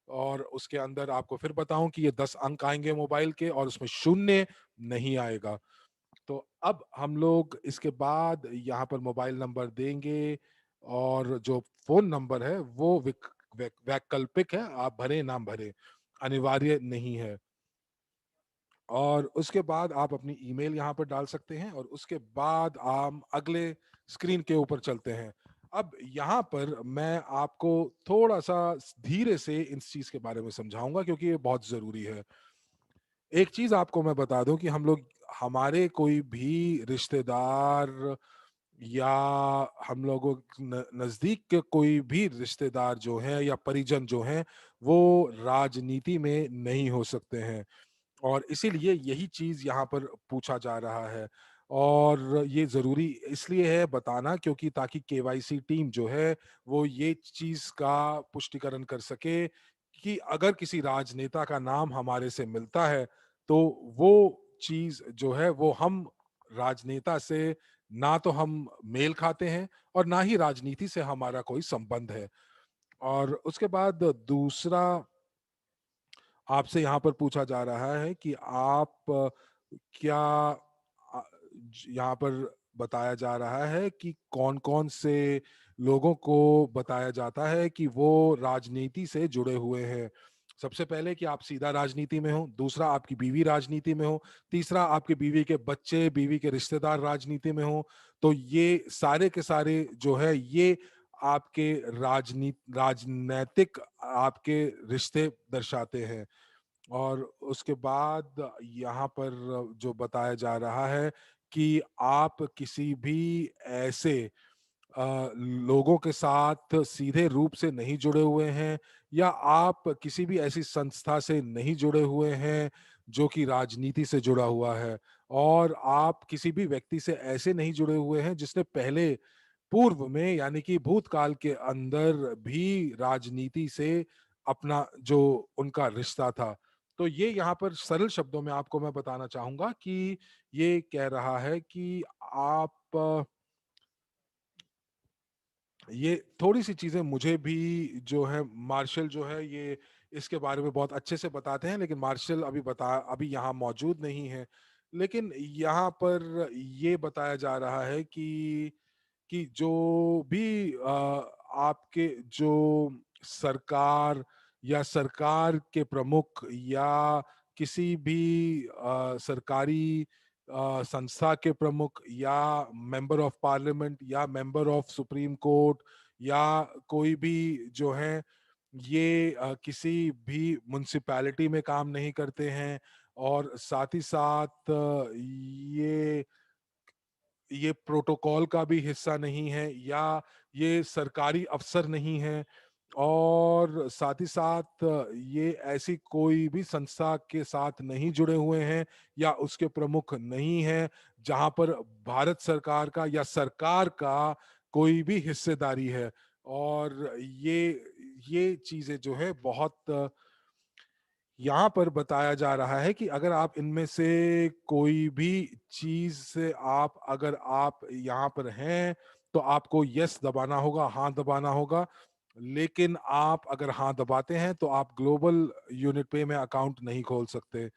और उसके अंदर आपको फिर बताऊं कि ये 10 अंक आएंगे मोबाइल के और उसमें शून्य नहीं आएगा। तो अब हम लोग इसके बाद यहाँ पर मोबाइल नंबर देंगे और जो फोन नंबर है वो वैकल्पिक है, आप भरे ना भरे, अनिवार्य नहीं है। और उसके बाद आप अपनी ईमेल यहाँ पर डाल सकते हैं और उसके बाद हम अगले स्क्रीन के ऊपर चलते हैं। अब यहाँ पर मैं आपको थोड़ा सा धीरे से इस चीज के बारे में समझाऊंगा क्योंकि ये बहुत जरूरी है। एक चीज आपको मैं बता दूं कि हम लोग हमारे कोई भी रिश्तेदार या हम लोगों नजदीक के कोई भी रिश्तेदार जो हैं या परिजन जो हैं वो राजनीति में नहीं हो सकते हैं। और इसीलिए यही चीज यहाँ पर पूछा जा रहा है। और ये ज़रूरी इसलिए है बताना क्योंकि ताकि केवाईसी टीम जो है वो ये चीज़ का पुष्टिकरण कर सके कि अगर किसी राजनेता का नाम हमारे से मिलता है, तो वो चीज़ जो है वो हम राजनेता से ना तो हम मेल खाते हैं और ना ही राजनीति से हमारा कोई संबंध है। और उसके बाद दूसरा आपसे यहाँ पर पूछा जा रहा है कि आप क्या यहाँ पर बताया जा रहा है कि कौन-कौन से लोगों को बताया जाता है कि वो राजनीति से जुड़े हुए हैं। सबसे पहले कि आप सीधा राजनीति में हो, दूसरा आपकी बीवी राजनीति में हो, तीसरा आपके बीवी के बच्चे, बीवी के रिश्तेदार राजनीति में हो। तो ये सारे के सारे जो है ये आपके राजनैतिक आपके रिश्ते दर्शाते हैं। और उसके बाद यहाँ पर जो बताया जा रहा है कि आप किसी भी ऐसे लोगों के साथ सीधे रूप से नहीं जुड़े हुए हैं या आप किसी भी ऐसी संस्था से नहीं जुड़े हुए हैं जो कि राजनीति से जुड़ा हुआ है और आप किसी भी व्यक्ति से ऐसे नहीं जुड़े हुए हैं जिसने पहले पूर्व में यानी कि भूतकाल के अंदर भी राजनीति से अपना जो उनका रिश्ता था। तो ये यहाँ पर सरल शब्दों में आपको मैं बताना चाहूँगा कि ये कह रहा है कि आप ये थोड़ी-सी चीज़ें मुझे भी जो है मार्शल जो है ये इसके बारे में बहुत अच्छे से बताते हैं, लेकिन मार्शल अभी यहाँ मौजूद नहीं है। लेकिन यहाँ पर ये बताया जा रहा है कि जो भी आपके जो सरकार या सरकार के प्रमुख या किसी भी सरकारी संस्था के प्रमुख या मेंबर ऑफ पार्लियामेंट या मेंबर ऑफ सुप्रीम कोर्ट या कोई भी जो है ये किसी भी म्युनिसिपैलिटी में काम नहीं करते हैं और साथ ही साथ ये प्रोटोकॉल का भी हिस्सा नहीं है या ये सरकारी अफसर नहीं है और साथ ही साथ ये ऐसी कोई भी संस्था के साथ नहीं जुड़े हुए हैं या उसके प्रमुख नहीं हैं जहां पर भारत सरकार का या सरकार का कोई भी हिस्सेदारी है और ये चीजें जो है बहुत यहाँ पर बताया जा रहा है कि अगर आप इनमें से कोई भी चीज़ से अगर आप यहाँ पर हैं, तो आपको यस दबाना होगा, हाँ दबाना होगा। लेकिन आप अगर हाँ दबाते हैं, तो आप ग्लोबल यूनिट पे में अकाउंट नहीं खोल सकते।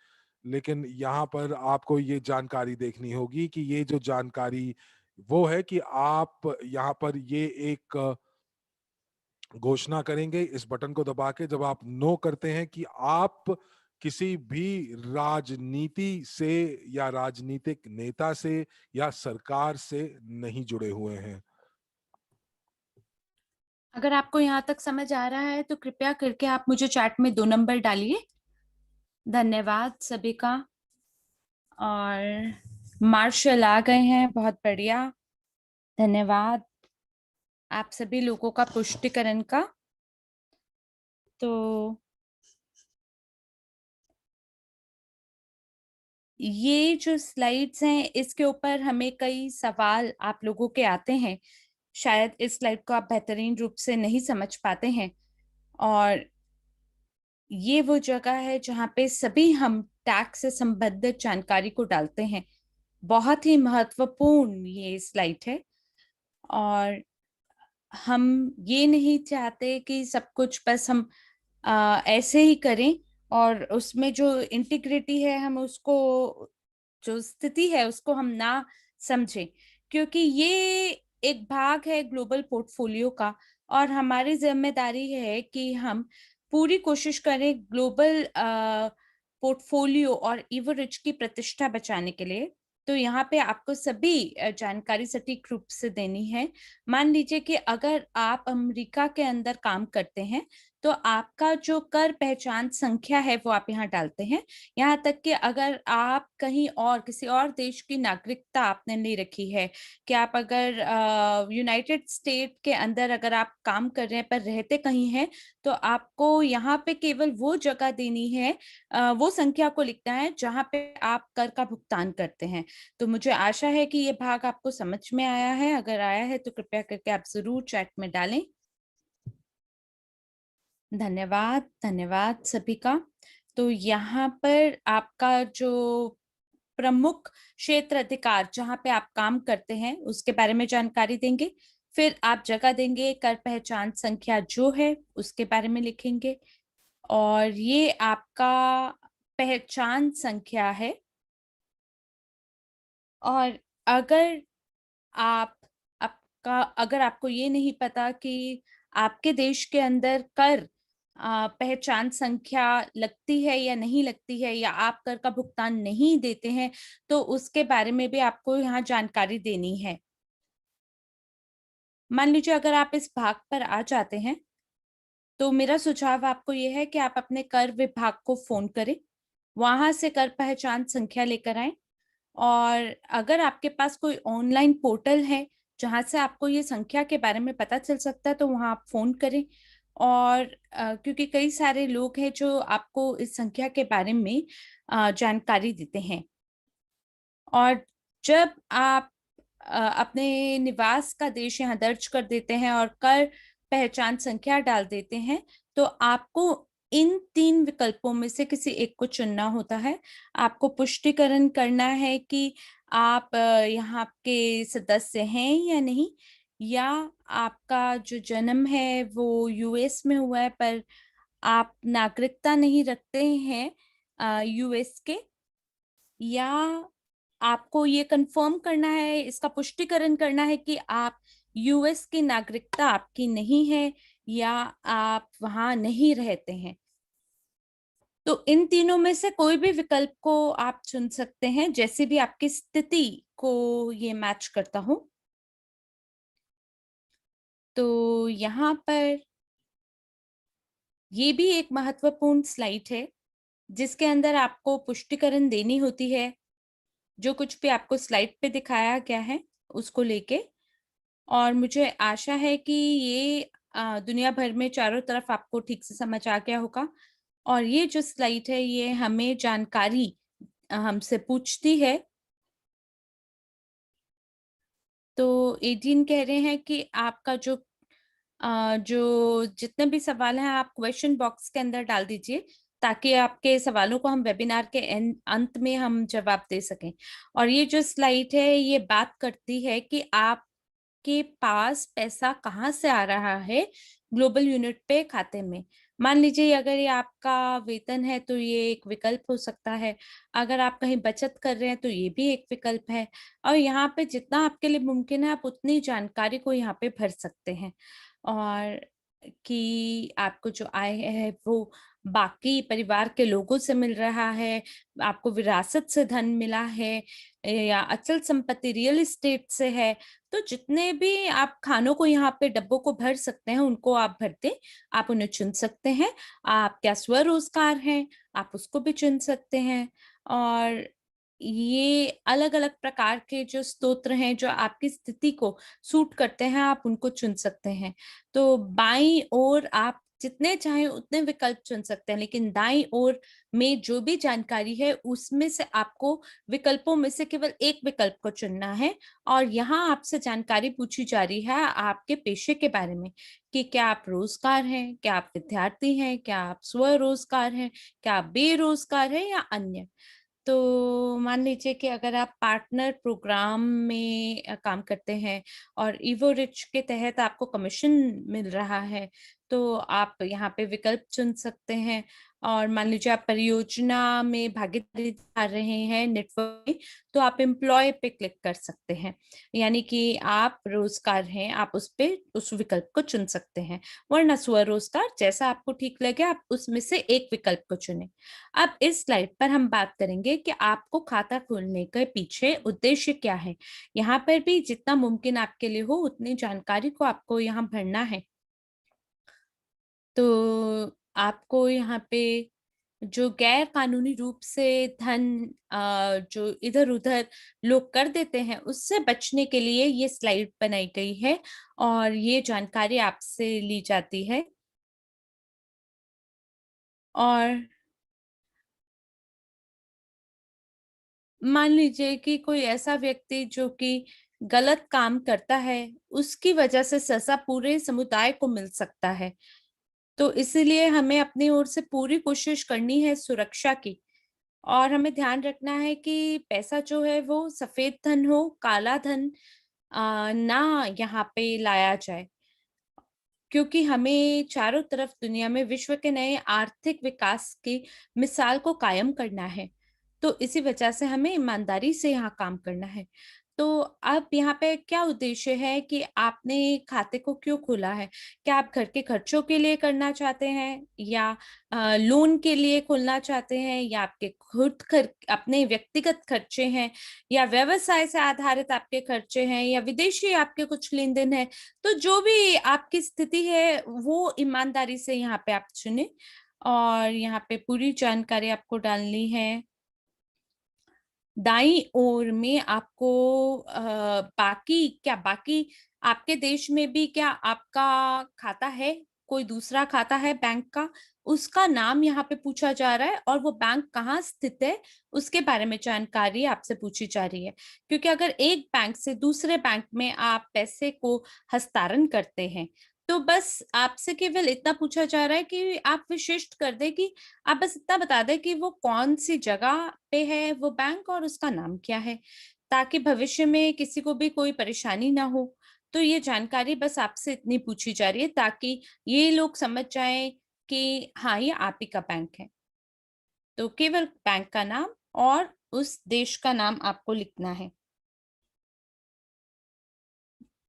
लेकिन यहाँ पर आपको ये जानकारी देखनी होगी कि ये जो जानकारी वो है कि आप यहाँ पर ये एक घोषणा करेंगे इस बटन को दबा के जब आप नो करते हैं कि आप किसी भी राजनीति से या राजनीतिक नेता से या सरकार से नहीं जुड़े हुए हैं। अगर आपको यहाँ तक समझ आ रहा है तो कृपया करके आप मुझे चैट में 2 नंबर डालिए। धन्यवाद सभी का। और मार्शल आ गए हैं, बहुत बढ़िया। धन्यवाद आप सभी लोगों का पुष्टिकरण का। तो ये जो स्लाइड्स हैं इसके ऊपर हमें कई सवाल आप लोगों के आते हैं। शायद इस स्लाइड को आप बेहतरीन रूप से नहीं समझ पाते हैं और ये वो जगह है जहाँ पे सभी हम टैक्स से संबंधित जानकारी को डालते हैं। बहुत ही महत्वपूर्ण ये स्लाइड है और हम ये नहीं चाहते कि सब कुछ बस हम ऐसे ही करें और उसमें जो इंटीग्रिटी है हम उसको, जो स्थिति है उसको हम ना समझें, क्योंकि ये एक भाग है ग्लोबल पोर्टफोलियो का और हमारी जिम्मेदारी है कि हम पूरी कोशिश करें ग्लोबल पोर्टफोलियो और इवरिच की प्रतिष्ठा बचाने के लिए। तो यहाँ पे आपको सभी जानकारी सटीक रूप से देनी है। मान लीजिए कि अगर आप अमेरिका के अंदर काम करते हैं तो आपका जो कर पहचान संख्या है वो आप यहाँ डालते हैं। यहाँ तक कि अगर आप कहीं और किसी और देश की नागरिकता आपने ले रखी है, कि आप अगर यूनाइटेड स्टेट के अंदर अगर आप काम कर रहे हैं पर रहते कहीं हैं, तो आपको यहाँ पे केवल वो जगह देनी है, वो संख्या को लिखना है जहाँ पे आप कर का भुगतान करते हैं। तो मुझे आशा है कि ये भाग आपको समझ में आया है। अगर आया है तो कृपया करके आप ज़रूर चैट में डालें। धन्यवाद, धन्यवाद सभी का। तो यहाँ पर आपका जो प्रमुख क्षेत्र अधिकार जहाँ पे आप काम करते हैं उसके बारे में जानकारी देंगे। फिर आप जगह देंगे, कर पहचान संख्या जो है उसके बारे में लिखेंगे, और ये आपका पहचान संख्या है। और अगर आप अगर आपको ये नहीं पता कि आपके देश के अंदर कर पहचान संख्या लगती है या नहीं लगती है, या आप कर का भुगतान नहीं देते हैं, तो उसके बारे में भी आपको यहाँ जानकारी देनी है। मान लीजिए अगर आप इस भाग पर आ जाते हैं, तो मेरा सुझाव आपको ये है कि आप अपने कर विभाग को फ़ोन करें, वहाँ से कर पहचान संख्या लेकर आएँ। और अगर आपके पास कोई ऑनलाइन पोर्टल है, जहाँ से आपको ये संख्या के बारे में पता चल सकता है, तो वहाँ आप फ़ोन करें। और क्योंकि कई सारे लोग हैं जो आपको इस संख्या के बारे में जानकारी देते हैं। और जब आप अपने निवास का देश यहाँ दर्ज कर देते हैं और कर पहचान संख्या डाल देते हैं, तो आपको इन 3 विकल्पों में से किसी एक को चुनना होता है। आपको पुष्टिकरण करना है कि आप यहाँ के सदस्य हैं या नहीं, या आपका जो जन्म है वो यूएस में हुआ है पर आप नागरिकता नहीं रखते हैं यूएस के, या आपको ये कंफर्म करना है, इसका पुष्टिकरण करना है कि आप यूएस की नागरिकता आपकी नहीं है, या आप वहां नहीं रहते हैं। तो इन तीनों में से कोई भी विकल्प को आप चुन सकते हैं, जैसे भी आपकी स्थिति को ये मैच करता हो। तो यहाँ पर ये भी एक महत्वपूर्ण स्लाइड है, जिसके अंदर आपको पुष्टिकरण देनी होती है, जो कुछ भी आपको स्लाइड पे दिखाया गया है उसको लेके। और मुझे आशा है कि ये दुनिया भर में चारों तरफ आपको ठीक से समझ आ गया होगा। और ये जो स्लाइड है ये हमें जानकारी हमसे पूछती है। तो एडीन कह रहे हैं कि आपका जो जितने भी सवाल हैं आप क्वेश्चन बॉक्स के अंदर डाल दीजिए, ताकि आपके सवालों को हम वेबिनार के अंत में हम जवाब दे सकें। और ये जो स्लाइड है ये बात करती है कि आप के पास पैसा कहाँ से आ रहा है ग्लोबल यूनिट पे खाते में। मान लीजिए अगर ये आपका वेतन है तो ये एक विकल्प हो सकता है। अगर आप कहीं बचत कर रहे हैं तो ये भी एक विकल्प है। और यहाँ पे जितना आपके लिए मुमकिन है आप उतनी जानकारी को यहाँ पे भर सकते हैं। और कि आपको जो आय है वो बाकी परिवार के लोगों से मिल रहा है, आपको विरासत से धन मिला है, या अचल संपत्ति रियल एस्टेट से है। तो जितने भी आप खानों को यहाँ पे डब्बों को भर सकते हैं उनको आप भर दें, आप उन्हें चुन सकते हैं। आप क्या स्वरोजगार हैं, आप उसको भी चुन सकते हैं। और ये अलग-अलग प्रकार के जो स्तोत्र हैं जो आपकी स्थिति को सूट करते हैं आप उनको चुन सकते हैं। तो बाईं ओर आप जितने चाहें उतने विकल्प चुन सकते हैं, लेकिन दाईं ओर में जो भी जानकारी है उसमें से आपको विकल्पों में से केवल एक विकल्प को चुनना है। और यहाँ आपसे जानकारी पूछी जा रही है आपके पेशे के बारे में, कि क्या आप रोजगार हैं, क्या आप विद्यार्थी हैं, क्या आप स्वरोजगार हैं, क्या आप बेरोजगार हैं, या अन्य। तो मान लीजिए कि अगर आप पार्टनर प्रोग्राम में काम करते हैं और इवो रिच के तहत आपको कमीशन मिल रहा है, तो आप यहाँ पे विकल्प चुन सकते हैं। और मान लीजिए आप परियोजना में भागीदारी कर रहे हैं नेटवर्क में, तो आप एम्प्लॉय पे क्लिक कर सकते हैं, यानी कि आप रोजगार हैं, आप उस पे उस विकल्प को चुन सकते हैं। वरना स्वरोजगार, जैसा आपको ठीक लगे आप उसमें से एक विकल्प को चुनें। अब इस स्लाइड पर हम बात करेंगे कि आपको खाता खोलने के पीछे उद्देश्य क्या है। यहाँ पर भी जितना मुमकिन आपके लिए हो उतनी जानकारी को आपको यहाँ भरना है। तो आपको यहाँ पे जो गैर कानूनी रूप से धन जो इधर-उधर लोग कर देते हैं, उससे बचने के लिए ये स्लाइड बनाई गई है और ये जानकारी आपसे ली जाती है। और मान लीजिए कि कोई ऐसा व्यक्ति जो कि गलत काम करता है, उसकी वजह से सज़ा पूरे समुदाय को मिल सकता है। तो इसीलिए हमें अपनी ओर से पूरी कोशिश करनी है सुरक्षा की। और हमें ध्यान रखना है कि पैसा जो है वो सफ़ेद धन हो, काला धन ना यहाँ पे लाया जाए। क्योंकि हमें चारों तरफ दुनिया में विश्व के नए आर्थिक विकास की मिसाल को कायम करना है। तो इसी वजह से हमें ईमानदारी से यहाँ काम करना है। तो अब यहाँ पे क्या उद्देश्य है कि आपने खाते को क्यों खोला है? क्या आप घर के खर्चों के लिए करना चाहते हैं या लोन के लिए खोलना चाहते हैं या आपके खुद अपने व्यक्तिगत खर्चे हैं या व्यवसाय से आधारित आपके खर्चे हैं या विदेशी आपके कुछ लेन-देन है? तो जो भी आपकी स्थिति है, वो ईमानदारी से यहाँ पे आप चुनें और यहाँ पे पूरी जानकारी आपको डालनी है। दाईं ओर में आपको बाकी आपके देश में भी क्या आपका खाता है? कोई दूसरा खाता है बैंक का? उसका नाम यहाँ पे पूछा जा रहा है और वो बैंक कहाँ स्थित है, उसके बारे में जानकारी आपसे पूछी जा रही है। क्योंकि अगर एक बैंक से दूसरे बैंक में आप पैसे को हस्तांतरण करते हैं, तो बस आपसे केवल इतना पूछा जा रहा है कि आप विशिष्ट कर दें कि आप बस इतना बता दें कि वो कौन-सी जगह पे है वो बैंक और उसका नाम क्या है, ताकि भविष्य में किसी को भी कोई परेशानी ना हो। तो ये जानकारी बस आपसे इतनी पूछी जा रही है ताकि ये लोग समझ जाएँ कि हाँ, ये आप ही का बैंक है। तो केवल बैंक का नाम और उस देश का नाम आपको लिखना है।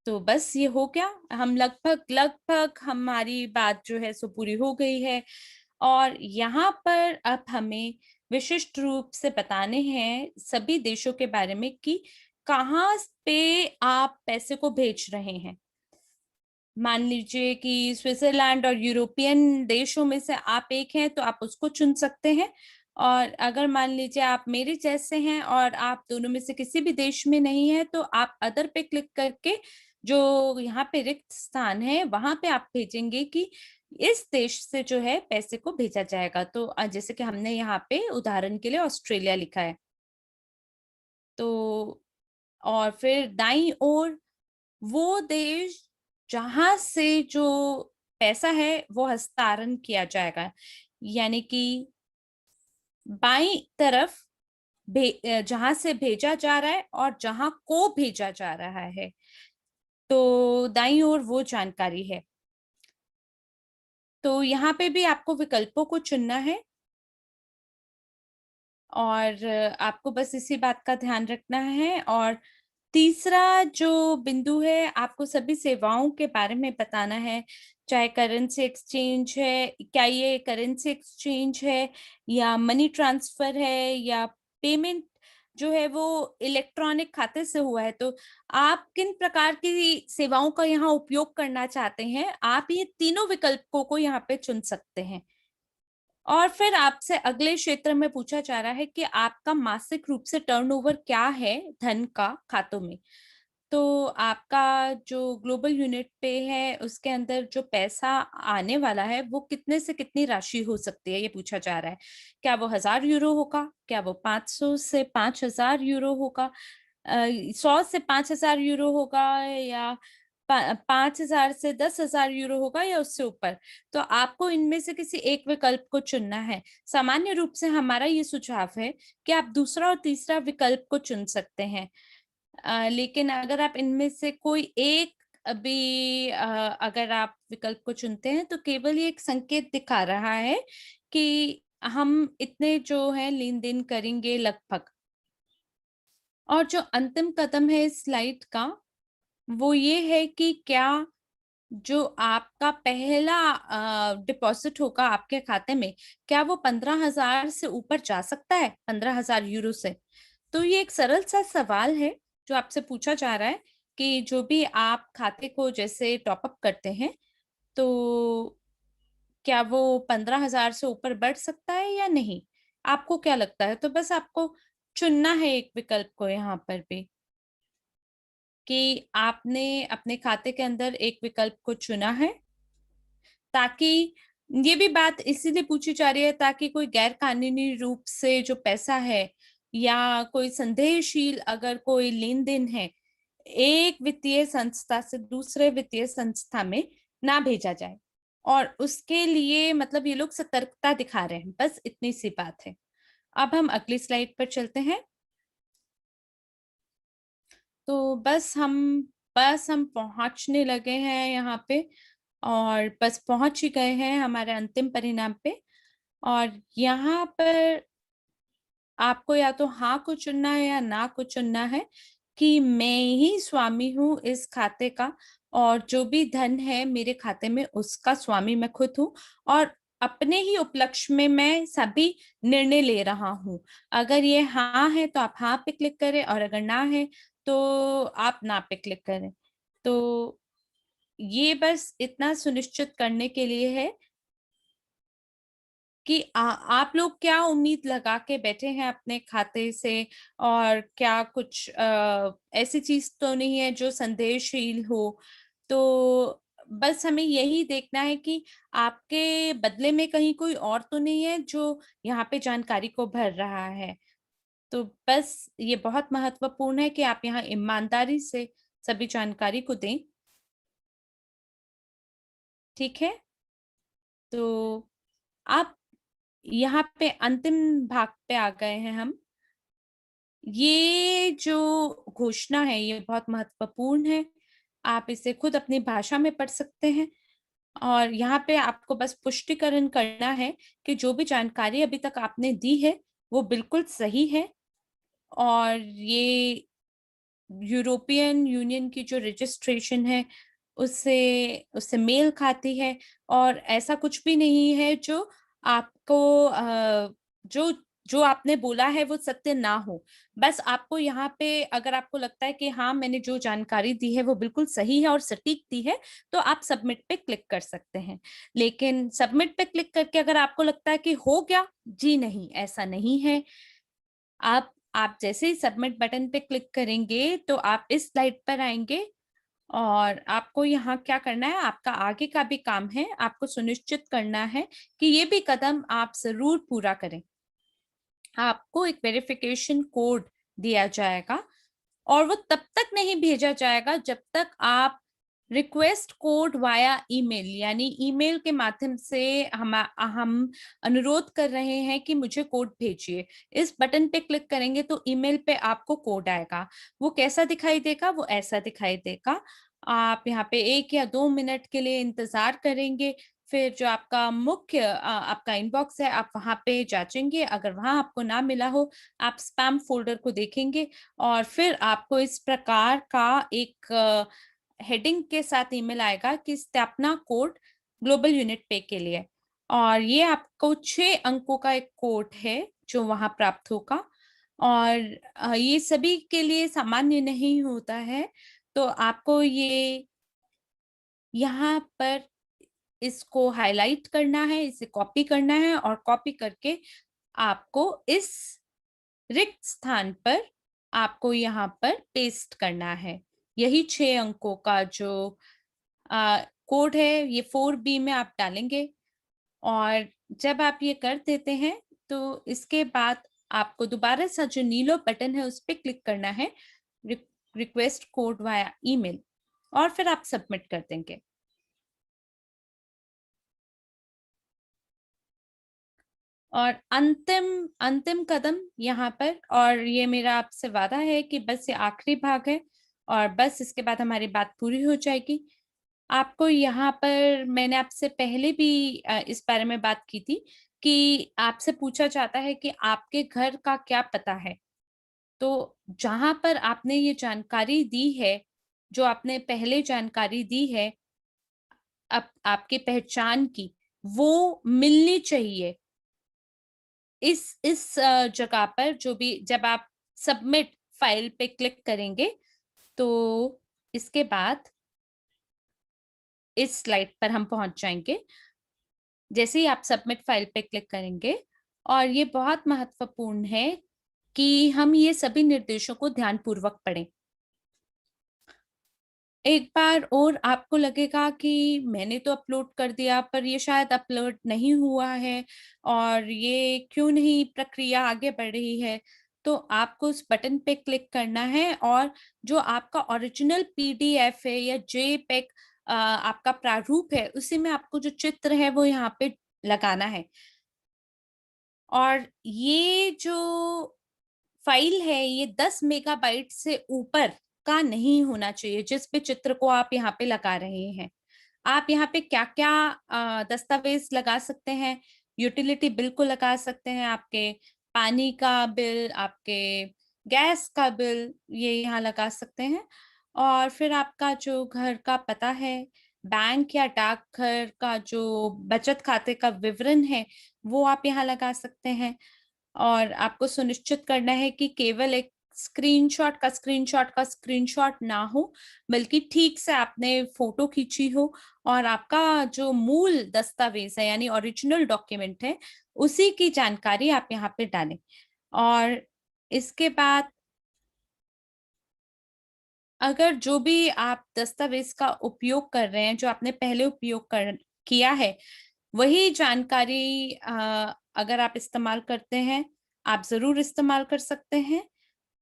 तो बस ये हो गया। हम लगभग हमारी बात जो है सो पूरी हो गई है और यहाँ पर अब हमें विशिष्ट रूप से बताने हैं सभी देशों के बारे में कि कहाँ पे आप पैसे को भेज रहे हैं। मान लीजिए कि स्विट्ज़रलैंड और यूरोपियन देशों में से आप एक हैं, तो आप उसको चुन सकते हैं और अगर मान लीजिए आप मेरे जैसे हैं और आप दोनों में से किसी भी देश में नहीं हैं, तो आप अदर पे क्लिक करके जो यहाँ पे रिक्त स्थान है, वहाँ पे आप भेजेंगे कि इस देश से जो है पैसे को भेजा जाएगा। तो जैसे कि हमने यहाँ पे उदाहरण के लिए ऑस्ट्रेलिया लिखा है। तो और फिर दाईं ओर वो देश जहाँ से जो पैसा है वो हस्तांतरण किया जाएगा। यानी कि बाईं तरफ जहाँ से भेजा जा रहा है और जहाँ को भेजा जा रहा है, तो दाईं ओर वो जानकारी है। तो यहाँ पे भी आपको विकल्पों को चुनना है और आपको बस इसी बात का ध्यान रखना है और तीसरा जो बिंदु है, आपको सभी सेवाओं के बारे में बताना है, चाहे करेंसी एक्सचेंज है, क्या ये करेंसी एक्सचेंज है या मनी ट्रांसफर है या पेमेंट जो है वो इलेक्ट्रॉनिक खाते से हुआ है, तो आप किन प्रकार की सेवाओं का यहाँ उपयोग करना चाहते हैं, आप ये तीनों विकल्पों को यहाँ पे चुन सकते हैं। और फिर आपसे अगले क्षेत्र में पूछा जा रहा है कि आपका मासिक रूप से टर्नओवर क्या है धन का खातों में। तो आपका जो ग्लोबल यूनिट पे है उसके अंदर जो पैसा आने वाला है वो कितने से कितनी राशि हो सकती है ये पूछा जा रहा है। क्या वो 1000 यूरो होगा? क्या वो 500 से 5000 यूरो होगा? 100 से 5000 यूरो होगा या 5000 से 10,000 यूरो होगा या उससे ऊपर? तो आपको इनमें से किसी एक विकल्प को चुनना है। सामान्य रूप से हमारा ये सुझाव है कि आप दूसरा और तीसरा विकल्प को चुन सकते हैं। लेकिन अगर आप इनमें से कोई एक भी अगर आप विकल्प को चुनते हैं तो केवल ये एक संकेत दिखा रहा है कि हम इतने जो है लेन-देन करेंगे लगभग। और जो अंतिम कदम है इस स्लाइड का, वो ये है कि क्या जो आपका पहला डिपॉज़िट होगा आपके खाते में, क्या वो 15,000 से ऊपर जा सकता है? 15,000 यूरो से? तो ये एक सरल-सा सवाल है, जो आपसे पूछा जा रहा है कि जो भी आप खाते को जैसे टॉप अप करते हैं, तो क्या वो 15,000 से ऊपर बढ़ सकता है या नहीं? आपको क्या लगता है? तो बस आपको चुनना है एक विकल्प को यहाँ पर भी, कि आपने अपने खाते के अंदर एक विकल्प को चुना है, ताकि ये भी बात इसीलिए पूछी जा रही है ताकि कोई गैर कानूनी रूप से जो पैसा है या कोई संदेहशील अगर कोई लेन-देन है, एक वित्तीय संस्था से दूसरे वित्तीय संस्था में ना भेजा जाए। और उसके लिए मतलब ये लोग सतर्कता दिखा रहे हैं, बस इतनी सी बात है। अब हम अगली स्लाइड पर चलते हैं। तो बस हम पहुँचने लगे हैं यहाँ पे, और बस पहुँच ही गए हैं हमारे अंतिम परिणाम पे। और यहाँ पर आपको या तो हाँ को चुनना है या ना को चुनना है, कि मैं ही स्वामी हूँ इस खाते का, और जो भी धन है मेरे खाते में उसका स्वामी मैं खुद हूँ, और अपने ही उपलक्ष्य में मैं सभी निर्णय ले रहा हूँ। अगर ये हाँ है तो आप हाँ पे क्लिक करें, और अगर ना है तो आप ना पे क्लिक करें। तो ये बस इतना सुनिश्चित करने के लिए है कि आप लोग क्या उम्मीद लगा के बैठे हैं अपने खाते से, और क्या कुछ ऐसी चीज तो नहीं है जो संदेहशील हो। तो बस हमें यही देखना है कि आपके बदले में कहीं कोई और तो नहीं है जो यहाँ पे जानकारी को भर रहा है। तो बस ये बहुत महत्वपूर्ण है कि आप यहाँ ईमानदारी से सभी जानकारी को दें। ठीक है? तो आप यहाँ पे अंतिम भाग पे आ गए हैं हम। ये जो घोषणा है ये बहुत महत्वपूर्ण है। आप इसे खुद अपनी भाषा में पढ़ सकते हैं, और यहाँ पे आपको बस पुष्टिकरण करना है कि जो भी जानकारी अभी तक आपने दी है वो बिल्कुल सही है, और ये यूरोपियन यूनियन की जो रजिस्ट्रेशन है उससे उससे मेल खाती है, और ऐसा कुछ भी नहीं है जो आपको जो जो आपने बोला है वो सत्य ना हो। बस आपको यहाँ पे अगर आपको लगता है कि हाँ, मैंने जो जानकारी दी है वो बिल्कुल सही है और सटीक दी है, तो आप सबमिट पे क्लिक कर सकते हैं। लेकिन सबमिट पे क्लिक करके अगर आपको लगता है कि हो गया, जी नहीं, ऐसा नहीं है। आप जैसे ही सबमिट बटन पे क्लिक करेंगे तो आप इस स्लाइड पर आएँगे, और आपको यहाँ क्या करना है, आपका आगे का भी काम है, आपको सुनिश्चित करना है कि ये भी कदम आप ज़रूर पूरा करें। आपको एक वेरिफिकेशन कोड दिया जाएगा, और वो तब तक नहीं भेजा जाएगा जब तक आप रिक्वेस्ट कोड वाया ईमेल, यानी ईमेल के माध्यम से हम अनुरोध कर रहे हैं कि मुझे कोड भेजिए। इस बटन पे क्लिक करेंगे तो ईमेल पे आपको कोड आएगा। वो कैसा दिखाई देगा? वो ऐसा दिखाई देगा। आप यहाँ पे 1 या 2 मिनट के लिए इंतज़ार करेंगे, फिर जो आपका मुख्य आपका इनबॉक्स है, आप वहाँ पे जाँचेंगे। अगर वहाँ आपको ना मिला हो, आप स्पैम फ़ोल्डर को देखेंगे, और फिर आपको इस प्रकार का एक हेडिंग के साथ ईमेल आएगा कि स्थापना कोड ग्लोबल यूनिट पे के लिए, और ये आपको 6 अंकों का एक कोड है जो वहाँ प्राप्त होगा, और ये सभी के लिए सामान्य नहीं होता है। तो आपको ये यहाँ पर इसको हाइलाइट करना है, इसे कॉपी करना है, और कॉपी करके आपको इस रिक्त स्थान पर आपको यहाँ पर पेस्ट करना है। यही 6 अंकों का जो कोड है ये 4B में आप डालेंगे, और जब आप ये कर देते हैं तो इसके बाद आपको दोबारा सा जो नीलो बटन है उस पे क्लिक करना है, रिक्वेस्ट कोड वाया ईमेल, और फिर आप सबमिट कर देंगे। और अंतिम अंतिम कदम यहाँ पर, और ये मेरा आपसे वादा है कि बस ये आखिरी भाग है, और बस इसके बाद हमारी बात पूरी हो जाएगी। आपको यहाँ पर मैंने आपसे पहले भी इस बारे में बात की थी कि आपसे पूछा जाता है कि आपके घर का क्या पता है? तो जहाँ पर आपने ये जानकारी दी है, जो आपने पहले जानकारी दी है आपकी पहचान की, वो मिलनी चाहिए। इस जगह पर जो भी जब आप सबमिट फाइल पे क्लिक करेंगे, तो इसके बाद इस स्लाइड पर हम पहुँच जाएँगे। जैसे ही आप सबमिट फाइल पे क्लिक करेंगे, और ये बहुत महत्वपूर्ण है कि हम ये सभी निर्देशों को ध्यानपूर्वक पढ़ें। एक बार और आपको लगेगा कि मैंने तो अपलोड कर दिया, पर ये शायद अपलोड नहीं हुआ है और ये क्यों नहीं प्रक्रिया आगे बढ़ रही है, तो आपको उस बटन पे क्लिक करना है और जो आपका ओरिजिनल पीडीएफ है या जेपेग आपका प्रारूप है, उसी में आपको जो चित्र है वो यहाँ पे लगाना है। और ये जो फाइल है, ये 10 मेगाबाइट से ऊपर का नहीं होना चाहिए, जिस भी चित्र को आप यहाँ पे लगा रहे हैं। आप यहाँ पे क्या-क्या दस्तावेज़ लगा सकते हैं, यूटिलिटी बिल को लगा सकते हैं, आपके पानी का बिल, आपके गैस का बिल, ये यहाँ लगा सकते हैं। और फिर आपका जो घर का पता है, बैंक या डाकघर का जो बचत खाते का विवरण है, वो आप यहाँ लगा सकते हैं। और आपको सुनिश्चित करना है कि केवल एक स्क्रीनशॉट ना हो, बल्कि ठीक से आपने फ़ोटो खींची हो और आपका जो मूल दस्तावेज़ है, यानी ओरिजिनल डॉक्यूमेंट है, उसी की जानकारी आप यहाँ पे डालें। और इसके बाद अगर जो भी आप दस्तावेज़ का उपयोग कर रहे हैं, जो आपने पहले उपयोग कर किया है, वही जानकारी अगर आप इस्तेमाल करते हैं, आप ज़रूर इस्तेमाल कर सकते हैं,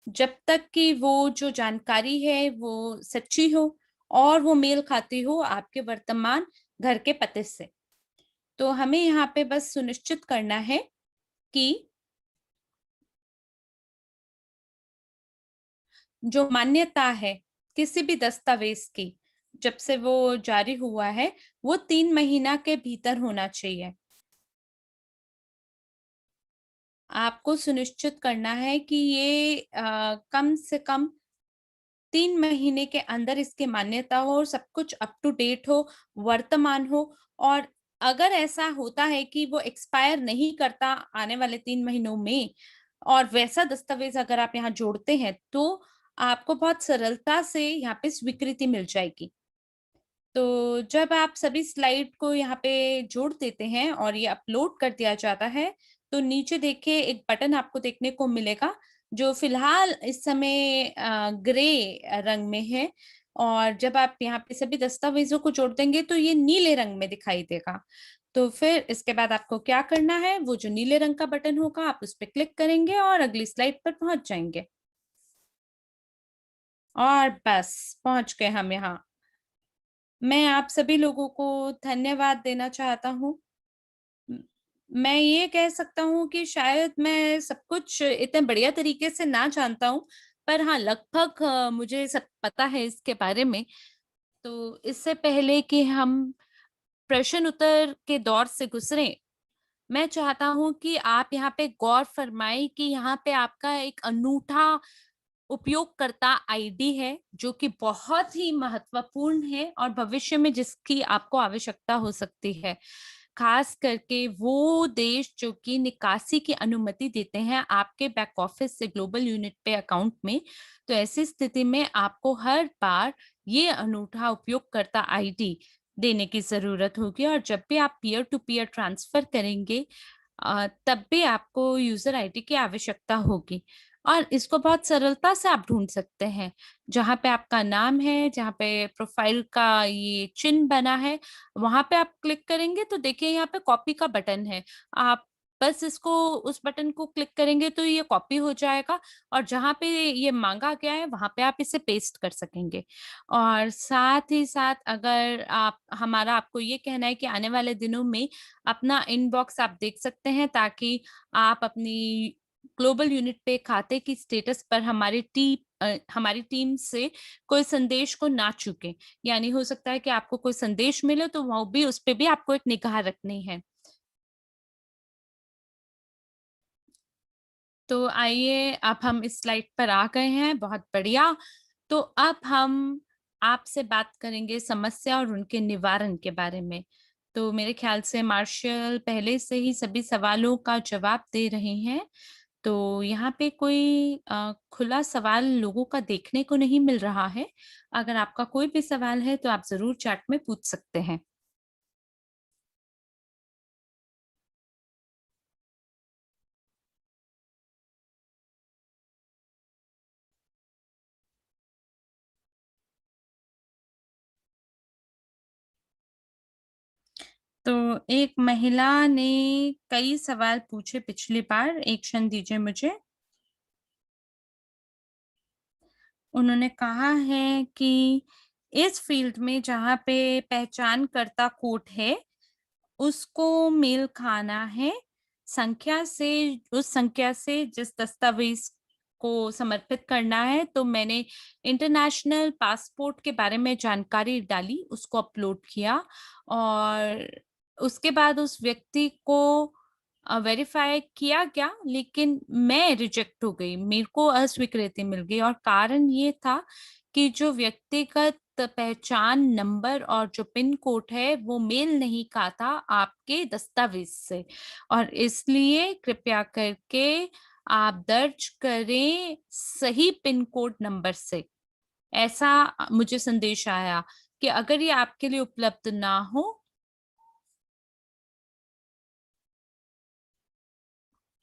जब तक कि वो जो जानकारी है वो सच्ची हो और वो मेल खाती हो आपके वर्तमान घर के पते से। तो हमें यहाँ पे बस सुनिश्चित करना है कि जो मान्यता है किसी भी दस्तावेज़ की, जब से वो जारी हुआ है, वो 3 महीना के भीतर होना चाहिए। आपको सुनिश्चित करना है कि ये कम से कम 3 महीने के अंदर इसकी मान्यता हो और सब कुछ अप टू डेट हो, वर्तमान हो। और अगर ऐसा होता है कि वो एक्सपायर नहीं करता आने वाले 3 महीनों में और वैसा दस्तावेज़ अगर आप यहाँ जोड़ते हैं, तो आपको बहुत सरलता से यहाँ पे स्वीकृति मिल जाएगी। तो जब आप सभी स्लाइड को यहाँ पे जोड़ देते हैं और ये अपलोड कर दिया जाता है, तो नीचे देखिए एक बटन आपको देखने को मिलेगा, जो फ़िलहाल इस समय ग्रे रंग में है। और जब आप यहाँ पे सभी दस्तावेज़ों को जोड़ देंगे, तो ये नीले रंग में दिखाई देगा। तो फिर इसके बाद आपको क्या करना है, वो जो नीले रंग का बटन होगा, आप उस पे क्लिक करेंगे और अगली स्लाइड पर पहुँच जाएँगे। और बस, पहुँच गए हम यहाँ। मैं आप सभी लोगों को धन्यवाद देना चाहता हूँ। म मैं ये कह सकता हूँ कि शायद मैं सब कुछ इतने बढ़िया तरीके से ना जानता हूँ, पर हाँ, लगभग मुझे सब पता है इसके बारे में। तो इससे पहले कि हम प्रश्न उत्तर के दौर से गुज़रें, मैं चाहता हूँ कि आप यहाँ पे गौर फरमाएँ कि यहाँ पे आपका एक अनूठा उपयोगकर्ता आईडी है, जो कि बहुत ही महत्वपूर्ण है और भविष्य में जिसकी आपको आवश्यकता हो सकती है। खास करके वो देश जो कि निकासी की अनुमति देते हैं आपके बैक ऑफिस से ग्लोबल यूनिट पे अकाउंट में। तो ऐसी स्थिति में आपको हर बार ये अनूठा उपयोगकर्ता आईडी देने की ज़रूरत होगी, और जब भी आप पीयर टू पीयर ट्रांसफ़र करेंगे तब भी आपको यूज़र आईडी की आवश्यकता होगी। और इसको बहुत सरलता से आप ढूँढ सकते हैं। जहाँ पे आपका नाम है, जहाँ पे प्रोफ़ाइल का ये चिन्ह बना है, वहाँ पे आप क्लिक करेंगे तो देखिए यहाँ पे कॉपी का बटन है। आप बस इसको उस बटन को क्लिक करेंगे तो ये कॉपी हो जाएगा और जहाँ पे ये माँगा गया है वहाँ पे आप इसे पेस्ट कर सकेंगे। और साथ ही साथ अगर आप हमारा आपको ये कहना है कि आने वाले दिनों में अपना इनबॉक्स आप देख सकते हैं, ताकि आप अपनी ग्लोबल यूनिट पे खाते की स्टेटस पर हमारी टीम से कोई संदेश को ना चूकें। यानी हो सकता है कि आपको कोई संदेश मिले तो वो भी उस पे भी आपको एक निगाह रखनी है। तो आइए अब हम इस स्लाइड पर आ गए हैं, बहुत बढ़िया। तो अब हम आपसे बात करेंगे समस्या और उनके निवारण के बारे में। तो मेरे ख्याल से मार्शल पहले से ही सभी सवालों का जवाब दे रहे हैं। तो यहाँ पे कोई खुला सवाल लोगों का देखने को नहीं मिल रहा है। अगर आपका कोई भी सवाल है तो आप ज़रूर चैट में पूछ सकते हैं। तो एक महिला ने कई सवाल पूछे पिछली बार, एक क्षण दीजिए मुझे। उन्होंने कहा है कि इस फील्ड में जहाँ पे पहचानकर्ता कोड है, उसको मेल खाना है संख्या से, उस संख्या से जिस दस्तावेज को समर्पित करना है। तो मैंने इंटरनेशनल पासपोर्ट के बारे में जानकारी डाली, उसको अपलोड किया और उसके बाद उस व्यक्ति को वेरीफाई किया गया, लेकिन मैं रिजेक्ट हो गई, मेरे को अस्वीकृति मिल गई। और कारण ये था कि जो व्यक्तिगत पहचान नंबर और जो पिन कोड है वो मेल नहीं खाता आपके दस्तावेज से, और इसलिए कृपया करके आप दर्ज करें सही पिन कोड नंबर से। ऐसा मुझे संदेश आया कि अगर ये आपके लिए उपलब्ध ना हो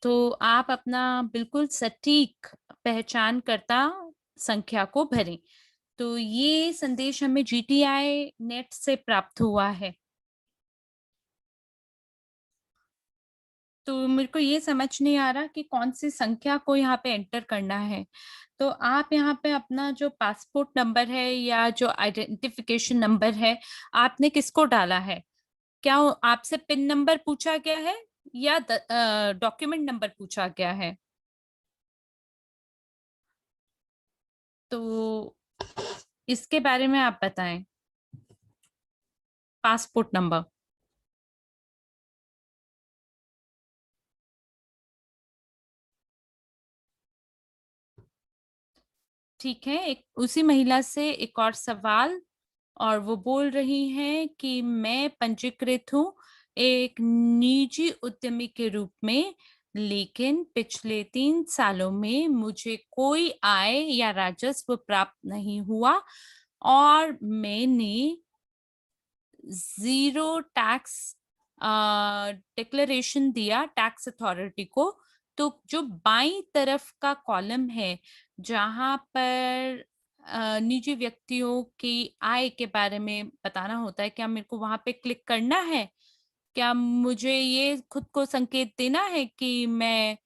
तो आप अपना बिल्कुल सटीक पहचानकर्ता संख्या को भरें। तो ये संदेश हमें जीटीआई नेट से प्राप्त हुआ है। तो मेरे को ये समझ नहीं आ रहा कि कौन सी संख्या को यहाँ पे एंटर करना है। तो आप यहाँ पे अपना जो पासपोर्ट नंबर है या जो आइडेंटिफिकेशन नंबर है, आपने किसको डाला है? क्या आपसे पिन नंबर पूछा गया है या डॉक्यूमेंट नंबर पूछा गया है? तो इसके बारे में आप बताएं। Passport number. ठीक है, एक उसी महिला से एक और सवाल, और वो बोल रही हैं कि मैं पंजीकृत हूँ एक निजी उद्यमी के रूप में, लेकिन पिछले 3 सालों में मुझे कोई आय या राजस्व प्राप्त नहीं हुआ और मैंने जीरो टैक्स डिक्लेरेशन दिया टैक्स अथॉरिटी को। तो जो बाईं तरफ का कॉलम है जहां पर निजी व्यक्तियों की आय के बारे में बताना होता है, क्या मेरे को वहां पे क्लिक करना है? क्या मुझे ये खुद को संकेत देना है कि मैं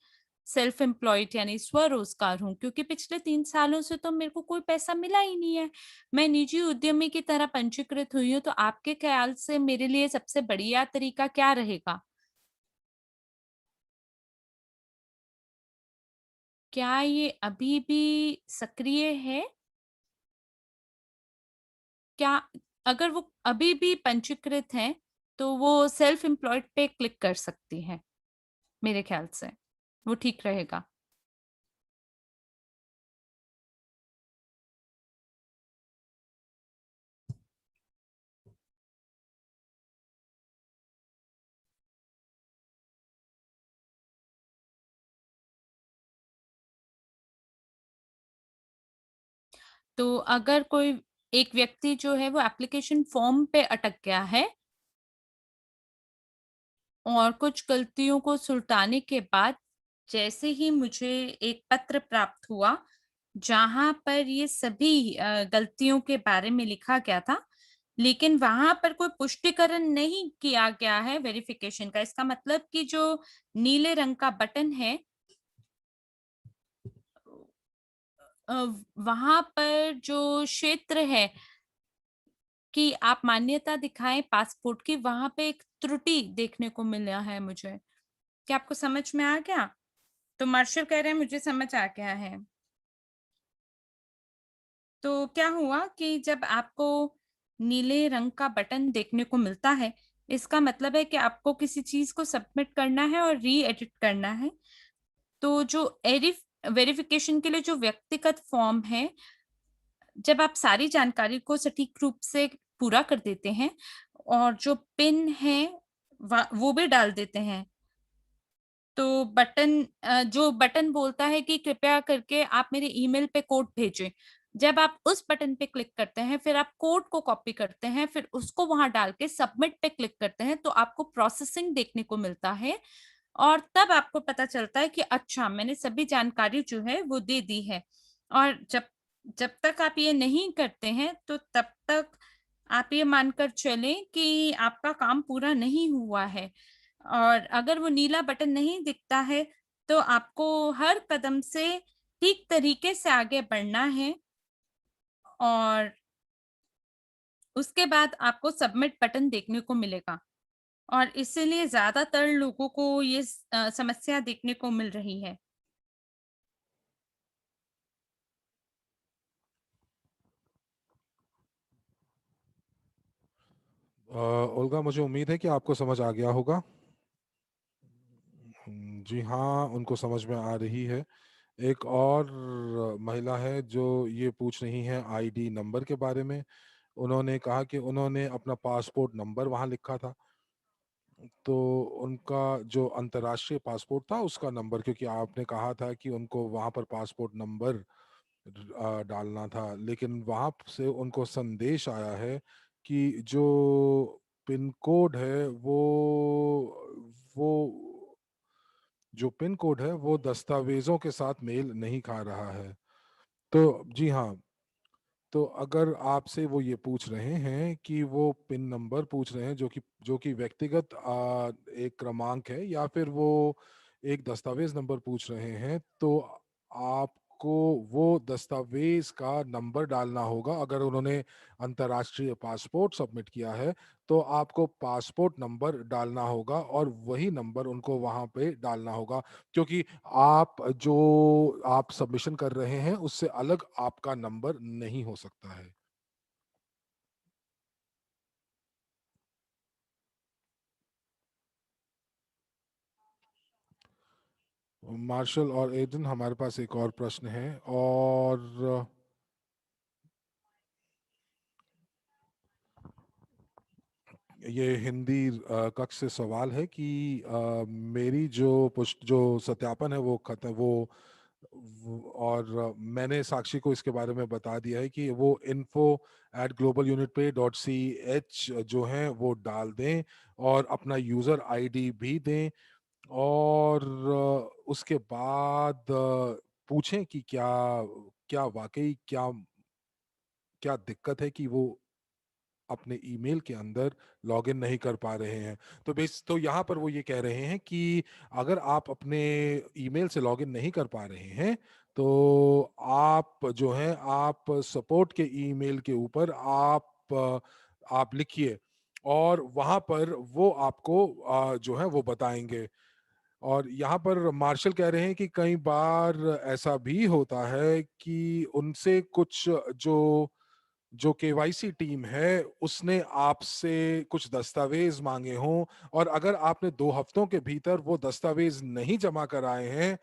सेल्फ एम्प्लॉयड यानी स्वरोजगार हूँ? क्योंकि पिछले 3 सालों से तो मेरे को कोई पैसा मिला ही नहीं है, मैं निजी उद्यमी की तरह पंजीकृत हुई हूँ। तो आपके ख्याल से मेरे लिए सबसे बढ़िया तरीका क्या रहेगा? क्या ये अभी भी सक्रिय है? क्या अगर वो अभी भी पंजीकृत हैं तो वो सेल्फ एम्प्लॉयड पे क्लिक कर सकती हैं, मेरे ख्याल से वो ठीक रहेगा। तो अगर कोई एक व्यक्ति जो है वो एप्लीकेशन फॉर्म पे अटक गया है और कुछ गलतियों को सुलटाने के बाद जैसे ही मुझे एक पत्र प्राप्त हुआ जहां पर ये सभी गलतियों के बारे में लिखा गया था, लेकिन वहां पर कोई पुष्टिकरण नहीं किया गया है वेरिफिकेशन का। इसका मतलब कि जो नीले रंग का बटन है अ, वहां पर जो क्षेत्र है कि आप मान्यता दिखाएं पासपोर्ट की, वहां पे एक त्रुटि देखने को मिला है मुझे। क्या आपको समझ में आ गया? तो मार्शल कह रहे हैं मुझे समझ आ गया है। तो क्या हुआ कि जब आपको नीले रंग का बटन देखने को मिलता है, इसका मतलब है कि आपको किसी चीज को सबमिट करना है और री एडिट करना है। तो जो एरिफ वेरिफिकेशन के लिए जो व्यक्तिगत फॉर्म है, जब आप सारी जानकारी को सटीक रूप से पूरा कर देते हैं और जो पिन है वो भी डाल देते हैं, तो जो बटन बोलता है कि कृपया करके आप मेरे ईमेल पे कोड भेजें। जब आप उस बटन पे क्लिक करते हैं, फिर आप कोड को कॉपी करते हैं, फिर उसको वहां डाल के सबमिट पे क्लिक करते हैं, तो आपको प्रोसेसिंग देखने को मिलता है। और तब आपको पता चलता है कि अच्छा, मैंने सभी जानकारी जो है वो दे दी है। और जब जब तक आप ये नहीं करते हैं तो तब तक आप ये मानकर चलें कि आपका काम पूरा नहीं हुआ है, और अगर वो नीला बटन नहीं दिखता है, तो आपको हर कदम से ठीक तरीके से आगे बढ़ना है, और उसके बाद आपको सबमिट बटन देखने को मिलेगा। और इसीलिए ज़्यादातर लोगों को ये समस्या देखने को मिल रही है। ओल्गा, मुझे उम्मीद है कि आपको समझ आ गया होगा। जी हाँ, उनको समझ में आ रही है। एक और महिला है जो ये पूछ रही हैं आईडी नंबर के बारे में। उन्होंने कहा कि उन्होंने अपना पासपोर्ट नंबर वहाँ लिखा था, तो उनका जो अंतर्राष्ट्रीय पासपोर्ट था उसका नंबर, क्योंकि आपने कहा था कि उनको वहाँ पर पासपोर्ट नंबर डालना था, लेकिन वहाँ से उनको संदेश आया है कि जो पिन कोड है वो जो पिन कोड है वो दस्तावेजों के साथ मेल नहीं खा रहा है। तो जी हाँ, तो अगर आपसे वो ये पूछ रहे हैं कि वो पिन नंबर पूछ रहे हैं जो कि व्यक्तिगत एक क्रमांक है, या फिर वो एक दस्तावेज नंबर पूछ रहे हैं, तो आपको वो दस्तावेज का नंबर डालना होगा। अगर उन्होंने अंतर्राष्ट्रीय पासपोर्ट सबमिट किया है, तो आपको पासपोर्ट नंबर डालना होगा और वही नंबर उनको वहां पे डालना होगा, क्योंकि आप सबमिशन कर रहे हैं उससे अलग आपका नंबर नहीं हो सकता है। मार्शल और एडन, हमारे पास एक और प्रश्न है, और ये हिंदी कक्ष से सवाल है कि मेरी जो सत्यापन है वो खत्म और मैंने साक्षी को इसके बारे में बता दिया है कि वो info@globalunitpay.ch जो है वो डाल दें, और अपना यूजर आईडी भी दें, और उसके बाद पूछें कि क्या क्या वाकई क्या क्या दिक्कत है कि वो अपने ईमेल के अंदर लॉगिन नहीं कर पा रहे हैं। तो यहाँ पर वो ये कह रहे हैं कि अगर आप अपने ईमेल से लॉगिन नहीं कर पा रहे हैं, तो आप जो है आप सपोर्ट के ईमेल के ऊपर आप लिखिए, और वहां पर वो आपको जो है वो बताएंगे। और यहाँ पर मार्शल कह रहे हैं कि कई बार ऐसा भी होता है कि उनसे कुछ जो जो केवाईसी टीम है उसने आपसे कुछ दस्तावेज मांगे हों, और अगर आपने 2 हफ्तों के भीतर वो दस्तावेज नहीं जमा कराए हैं,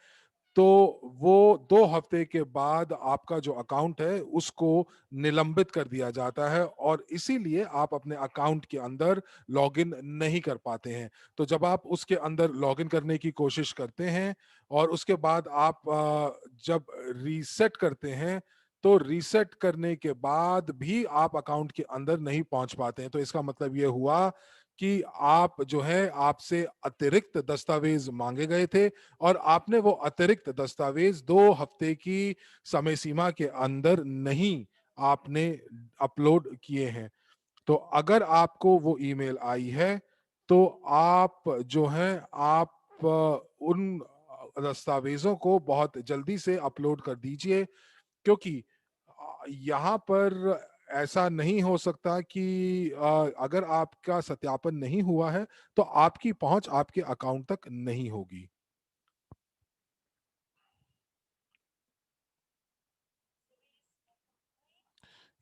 तो वो 2 हफ्ते के बाद आपका जो अकाउंट है उसको निलंबित कर दिया जाता है, और इसीलिए आप अपने अकाउंट के अंदर लॉगिन नहीं कर पाते हैं। तो जब आप उसके अंदर लॉगिन करने की कोशिश करते हैं और उसके बाद आप जब रीसेट करते हैं, तो रीसेट करने के बाद भी आप अकाउंट के अंदर नहीं पहुंच पाते हैं। तो इसका मतलब ये हुआ कि आप जो है आपसे अतिरिक्त दस्तावेज मांगे गए थे, और आपने वो अतिरिक्त दस्तावेज 2 हफ्ते की समय सीमा के अंदर नहीं आपने अपलोड किए हैं। तो अगर आपको वो ईमेल आई है, तो आप जो है आप उन दस्तावेजों को बहुत जल्दी से अपलोड कर दीजिए, क्योंकि यहाँ पर ऐसा नहीं हो सकता कि अगर आपका सत्यापन नहीं हुआ है, तो आपकी पहुंच आपके अकाउंट तक नहीं होगी।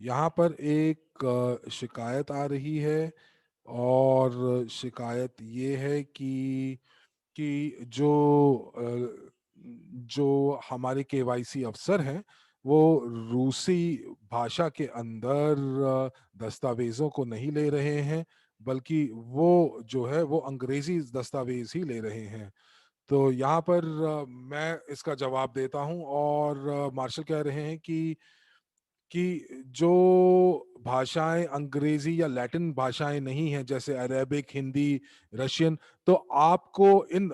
यहाँ पर एक शिकायत आ रही है, और शिकायत ये है कि जो हमारे केवाईसी अफसर हैं वो रूसी भाषा के अंदर दस्तावेजों को नहीं ले रहे हैं, बल्कि वो जो है वो अंग्रेजी दस्तावेज ही ले रहे हैं। तो यहाँ पर मैं इसका जवाब देता हूँ, और मार्शल कह रहे हैं कि जो भाषाएं अंग्रेजी या लैटिन भाषाएं नहीं हैं, जैसे अरेबिक, हिंदी, रशियन, तो आपको इन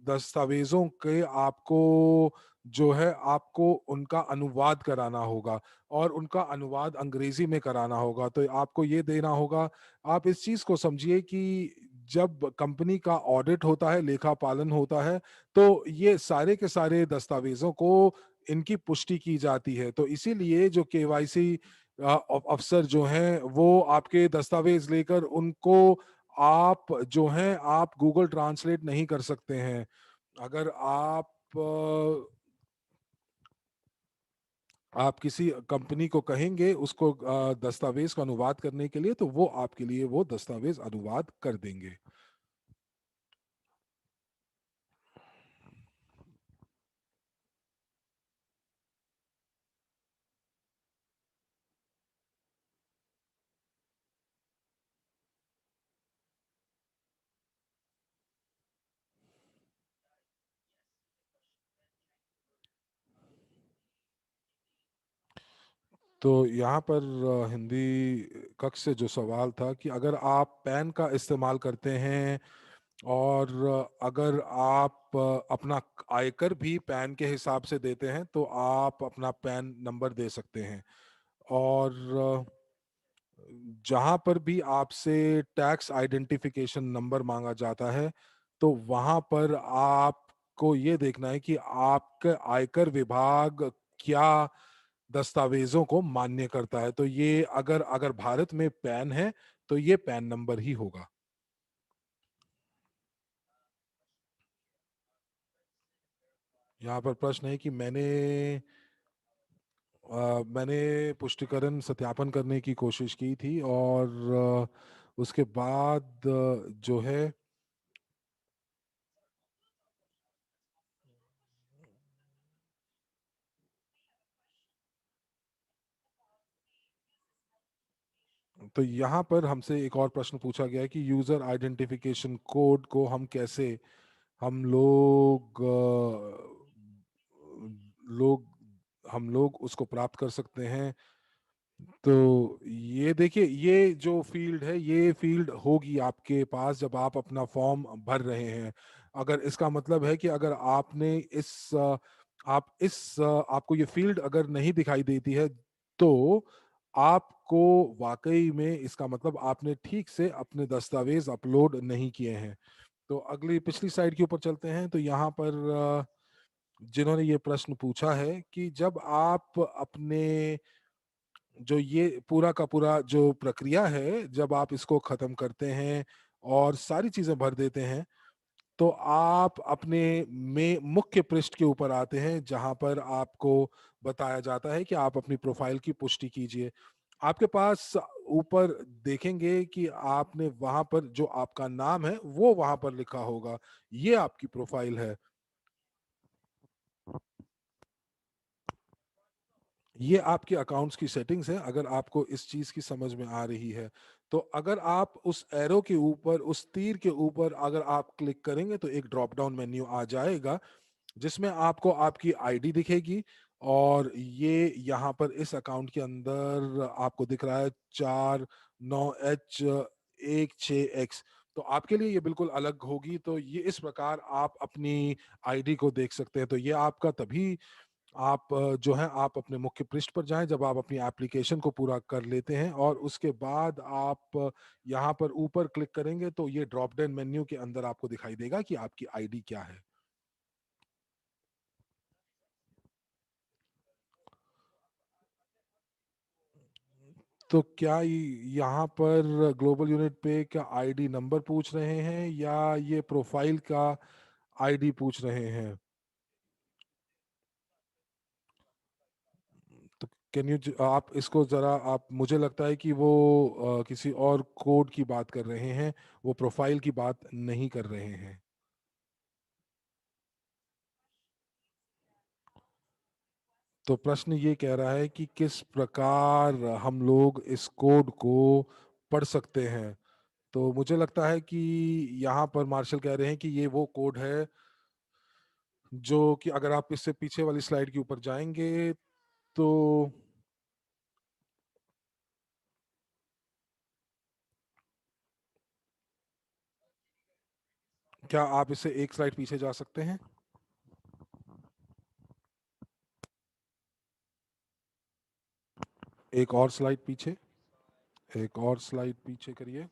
दस्तावेजों के आपको जो है आपको उनका अनुवाद कराना होगा, और उनका अनुवाद अंग्रेजी में कराना होगा। तो आपको ये देना होगा, आप इस चीज को समझिए कि जब कंपनी का ऑडिट होता है, लेखा पालन होता है, तो ये सारे के सारे दस्तावेजों को इनकी पुष्टि की जाती है। तो इसीलिए जो केवाईसी अफसर जो हैं वो आपके दस्तावेज लेकर उनको आप जो हैं आप गूगल ट्रांसलेट नहीं कर सकते हैं। अगर आप किसी कंपनी को कहेंगे उसको दस्तावेज का अनुवाद करने के लिए, तो वो आपके लिए वो दस्तावेज अनुवाद कर देंगे। तो यहाँ पर हिंदी कक्ष से जो सवाल था कि अगर आप पैन का इस्तेमाल करते हैं, और अगर आप अपना आयकर भी पैन के हिसाब से देते हैं, तो आप अपना पैन नंबर दे सकते हैं। और जहां पर भी आपसे टैक्स आइडेंटिफिकेशन नंबर मांगा जाता है, तो वहां पर आपको ये देखना है कि आपका आयकर विभाग क्या दस्तावेजों को मान्य करता है। तो ये अगर अगर भारत में पैन है, तो ये पैन नंबर ही होगा। यहाँ पर प्रश्न है कि मैंने पुष्टिकरण सत्यापन करने की कोशिश की थी, और उसके बाद जो है, तो यहाँ पर हमसे एक और प्रश्न पूछा गया है कि यूजर आइडेंटिफिकेशन कोड को हम लोग लोग हम लोग उसको प्राप्त कर सकते हैं। तो ये देखिए, ये जो फील्ड है, ये फील्ड होगी आपके पास जब आप अपना फॉर्म भर रहे हैं। अगर इसका मतलब है कि अगर आपने आपको ये फील्ड अगर नहीं दिखाई देती है, तो आपको वाकई में इसका मतलब आपने ठीक से अपने दस्तावेज अपलोड नहीं किए हैं। तो अगली पिछली स्लाइड के ऊपर चलते हैं। तो यहाँ पर जिन्होंने ये प्रश्न पूछा है कि जब आप अपने जो ये पूरा का पूरा जो प्रक्रिया है, जब आप इसको खत्म करते हैं और सारी चीजें भर देते हैं, तो आप अपने में मुख्य पृष्ठ के ऊपर आते हैं, जहां पर आपको बताया जाता है कि आप अपनी प्रोफाइल की पुष्टि कीजिए। आपके पास ऊपर देखेंगे कि आपने वहां पर जो आपका नाम है वो वहां पर लिखा होगा, ये आपकी प्रोफाइल है। ये आपके अकाउंट्स की सेटिंग्स है, अगर आपको इस चीज की समझ में आ रही है। तो अगर आप उस एरो के ऊपर, उस तीर के ऊपर अगर आप क्लिक करेंगे, तो एक ड्रॉप डाउन मेन्यू आ जाएगा, जिसमें आपको आपकी आईडी दिखेगी। और ये यहाँ पर इस अकाउंट के अंदर आपको दिख रहा है 49H16X। तो आपके लिए ये बिल्कुल अलग होगी। तो ये इस प्रकार आप अपनी आईडी को देख सकते हैं। तो ये आपका तभी आप जो है आप अपने मुख्य पृष्ठ पर जाएं जब आप अपनी एप्लीकेशन को पूरा कर लेते हैं, और उसके बाद आप यहाँ पर ऊपर क्लिक करेंगे, तो ये ड्रॉप डाउन मेन्यू के अंदर आपको दिखाई देगा कि आपकी आईडी क्या है। तो क्या यहाँ पर ग्लोबल यूनिट पे क्या आईडी नंबर पूछ रहे हैं, या ये प्रोफाइल का आईडी पूछ रहे हैं? तो कैन यू आप इसको जरा आप, मुझे लगता है कि वो किसी और कोड की बात कर रहे हैं, वो प्रोफाइल की बात नहीं कर रहे हैं। तो प्रश्न ये कह रहा है कि किस प्रकार हम लोग इस कोड को पढ़ सकते हैं। तो मुझे लगता है कि यहाँ पर मार्शल कह रहे हैं कि ये वो कोड है जो कि अगर आप इससे पीछे वाली स्लाइड के ऊपर जाएंगे, तो क्या आप इसे एक स्लाइड पीछे जा सकते हैं? एक और स्लाइड पीछे, एक और स्लाइड पीछे करिए।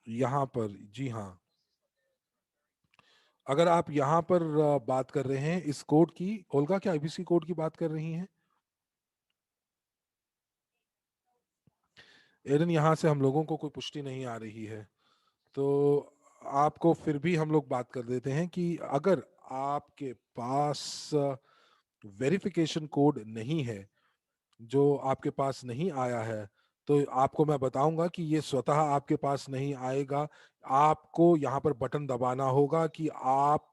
यहाँ पर, जी हाँ, अगर आप यहाँ पर बात कर रहे हैं इस कोड की, ओल्गा क्या आईबीसी कोड की बात कर रही हैं? एरन, यहाँ से हम लोगों को कोई पुष्टि नहीं आ रही है, तो आपको फिर भी हम लोग बात कर देते हैं कि अगर आपके पास वेरिफिकेशन कोड नहीं है, जो आपके पास नहीं आया है, तो आपको मैं बताऊंगा कि ये स्वतः आपके पास नहीं आएगा। आपको यहाँ पर बटन दबाना होगा कि आप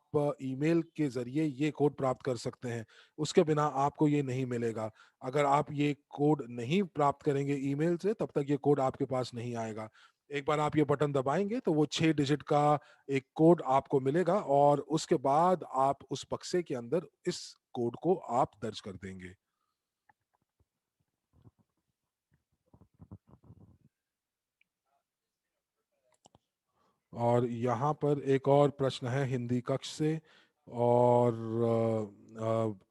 ईमेल के जरिए ये कोड प्राप्त कर सकते हैं, उसके बिना आपको ये नहीं मिलेगा। अगर आप ये कोड नहीं प्राप्त करेंगे ईमेल से, तब तक ये कोड आपके पास नहीं आएगा। एक बार आप ये बटन दबाएंगे तो वो 6 डिजिट का एक कोड आपको मिलेगा, और उसके बाद आप उस बक्से के अंदर इस कोड को आप दर्ज कर देंगे। और यहाँ पर एक और प्रश्न है हिंदी कक्ष से, और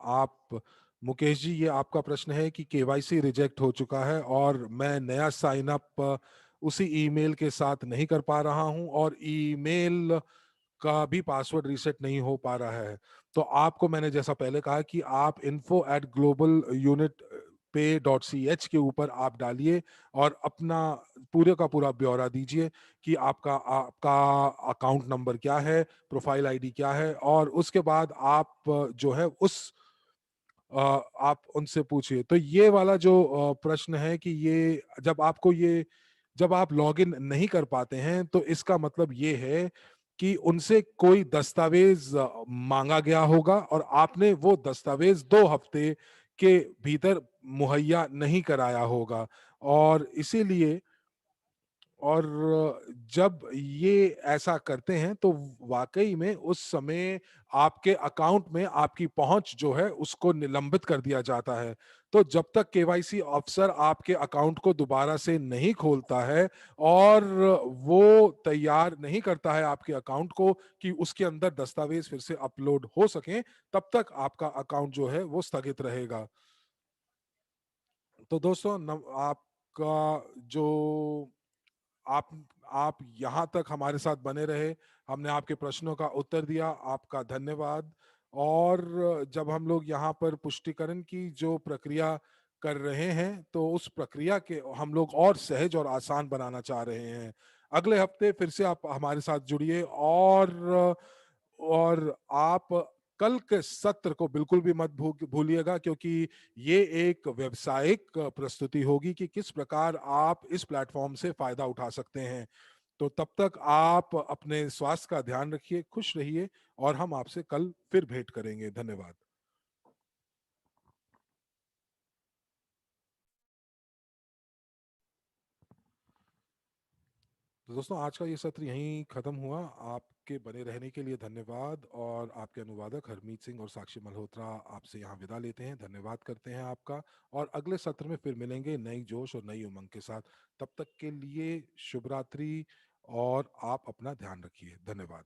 आप, मुकेश जी, ये आपका प्रश्न है कि केवाईसी रिजेक्ट हो चुका है और मैं नया साइन अप उसी ईमेल के साथ नहीं कर पा रहा हूं, और ईमेल का भी पासवर्ड रीसेट नहीं हो पा रहा है। तो आपको मैंने जैसा पहले कहा कि आप info@global-unit पे.ch के ऊपर आप डालिए और अपना पूरे का पूरा ब्यौरा दीजिए कि आपका आपका अकाउंट नंबर क्या है, प्रोफाइल आईडी क्या है, और उसके बाद आप जो है उस आप उनसे पूछिए। तो ये वाला जो प्रश्न है कि ये जब आप लॉगिन नहीं कर पाते हैं, तो इसका मतलब ये है कि उनसे कोई दस्तावेज मांगा गया होगा और आपने वो दस्तावेज 2 हफ्ते के भीतर मुहैया नहीं कराया होगा, और इसीलिए, और जब ये ऐसा करते हैं तो वाकई में उस समय आपके अकाउंट में आपकी पहुंच जो है उसको निलंबित कर दिया जाता है। तो जब तक केवाईसी ऑफिसर आपके अकाउंट को दोबारा से नहीं खोलता है और वो तैयार नहीं करता है आपके अकाउंट को कि उसके अंदर दस्तावेज फिर से अपलोड हो सके, तब तक आपका अकाउंट जो है वो स्थगित रहेगा। तो दोस्तों, आपका जो आप आप यहाँ तक हमारे साथ बने रहे, हमने आपके प्रश्नों का उत्तर दिया, आपका धन्यवाद। और जब हम लोग यहाँ पर पुष्टिकरण की जो प्रक्रिया कर रहे हैं, तो उस प्रक्रिया के हम लोग और सहज और आसान बनाना चाह रहे हैं। अगले हफ्ते फिर से आप हमारे साथ जुड़िए, और आप कल के सत्र को बिल्कुल भी मत भूलिएगा, क्योंकि ये एक व्यावसायिक प्रस्तुति होगी कि किस प्रकार आप इस प्लेटफॉर्म से फायदा उठा सकते हैं। तो तब तक आप अपने स्वास्थ्य का ध्यान रखिए, खुश रहिए, और हम आपसे कल फिर भेंट करेंगे। धन्यवाद। तो दोस्तों, आज का ये सत्र यहीं खत्म हुआ। आपके बने रहने के लिए धन्यवाद, और आपके अनुवादक हरमीत सिंह और साक्षी मल्होत्रा आपसे यहाँ विदा लेते हैं। धन्यवाद करते हैं आपका, और अगले सत्र में फिर मिलेंगे नई जोश और नई उमंग के साथ। तब तक के लिए शुभ रात्रि, और आप अपना ध्यान रखिए। धन्यवाद।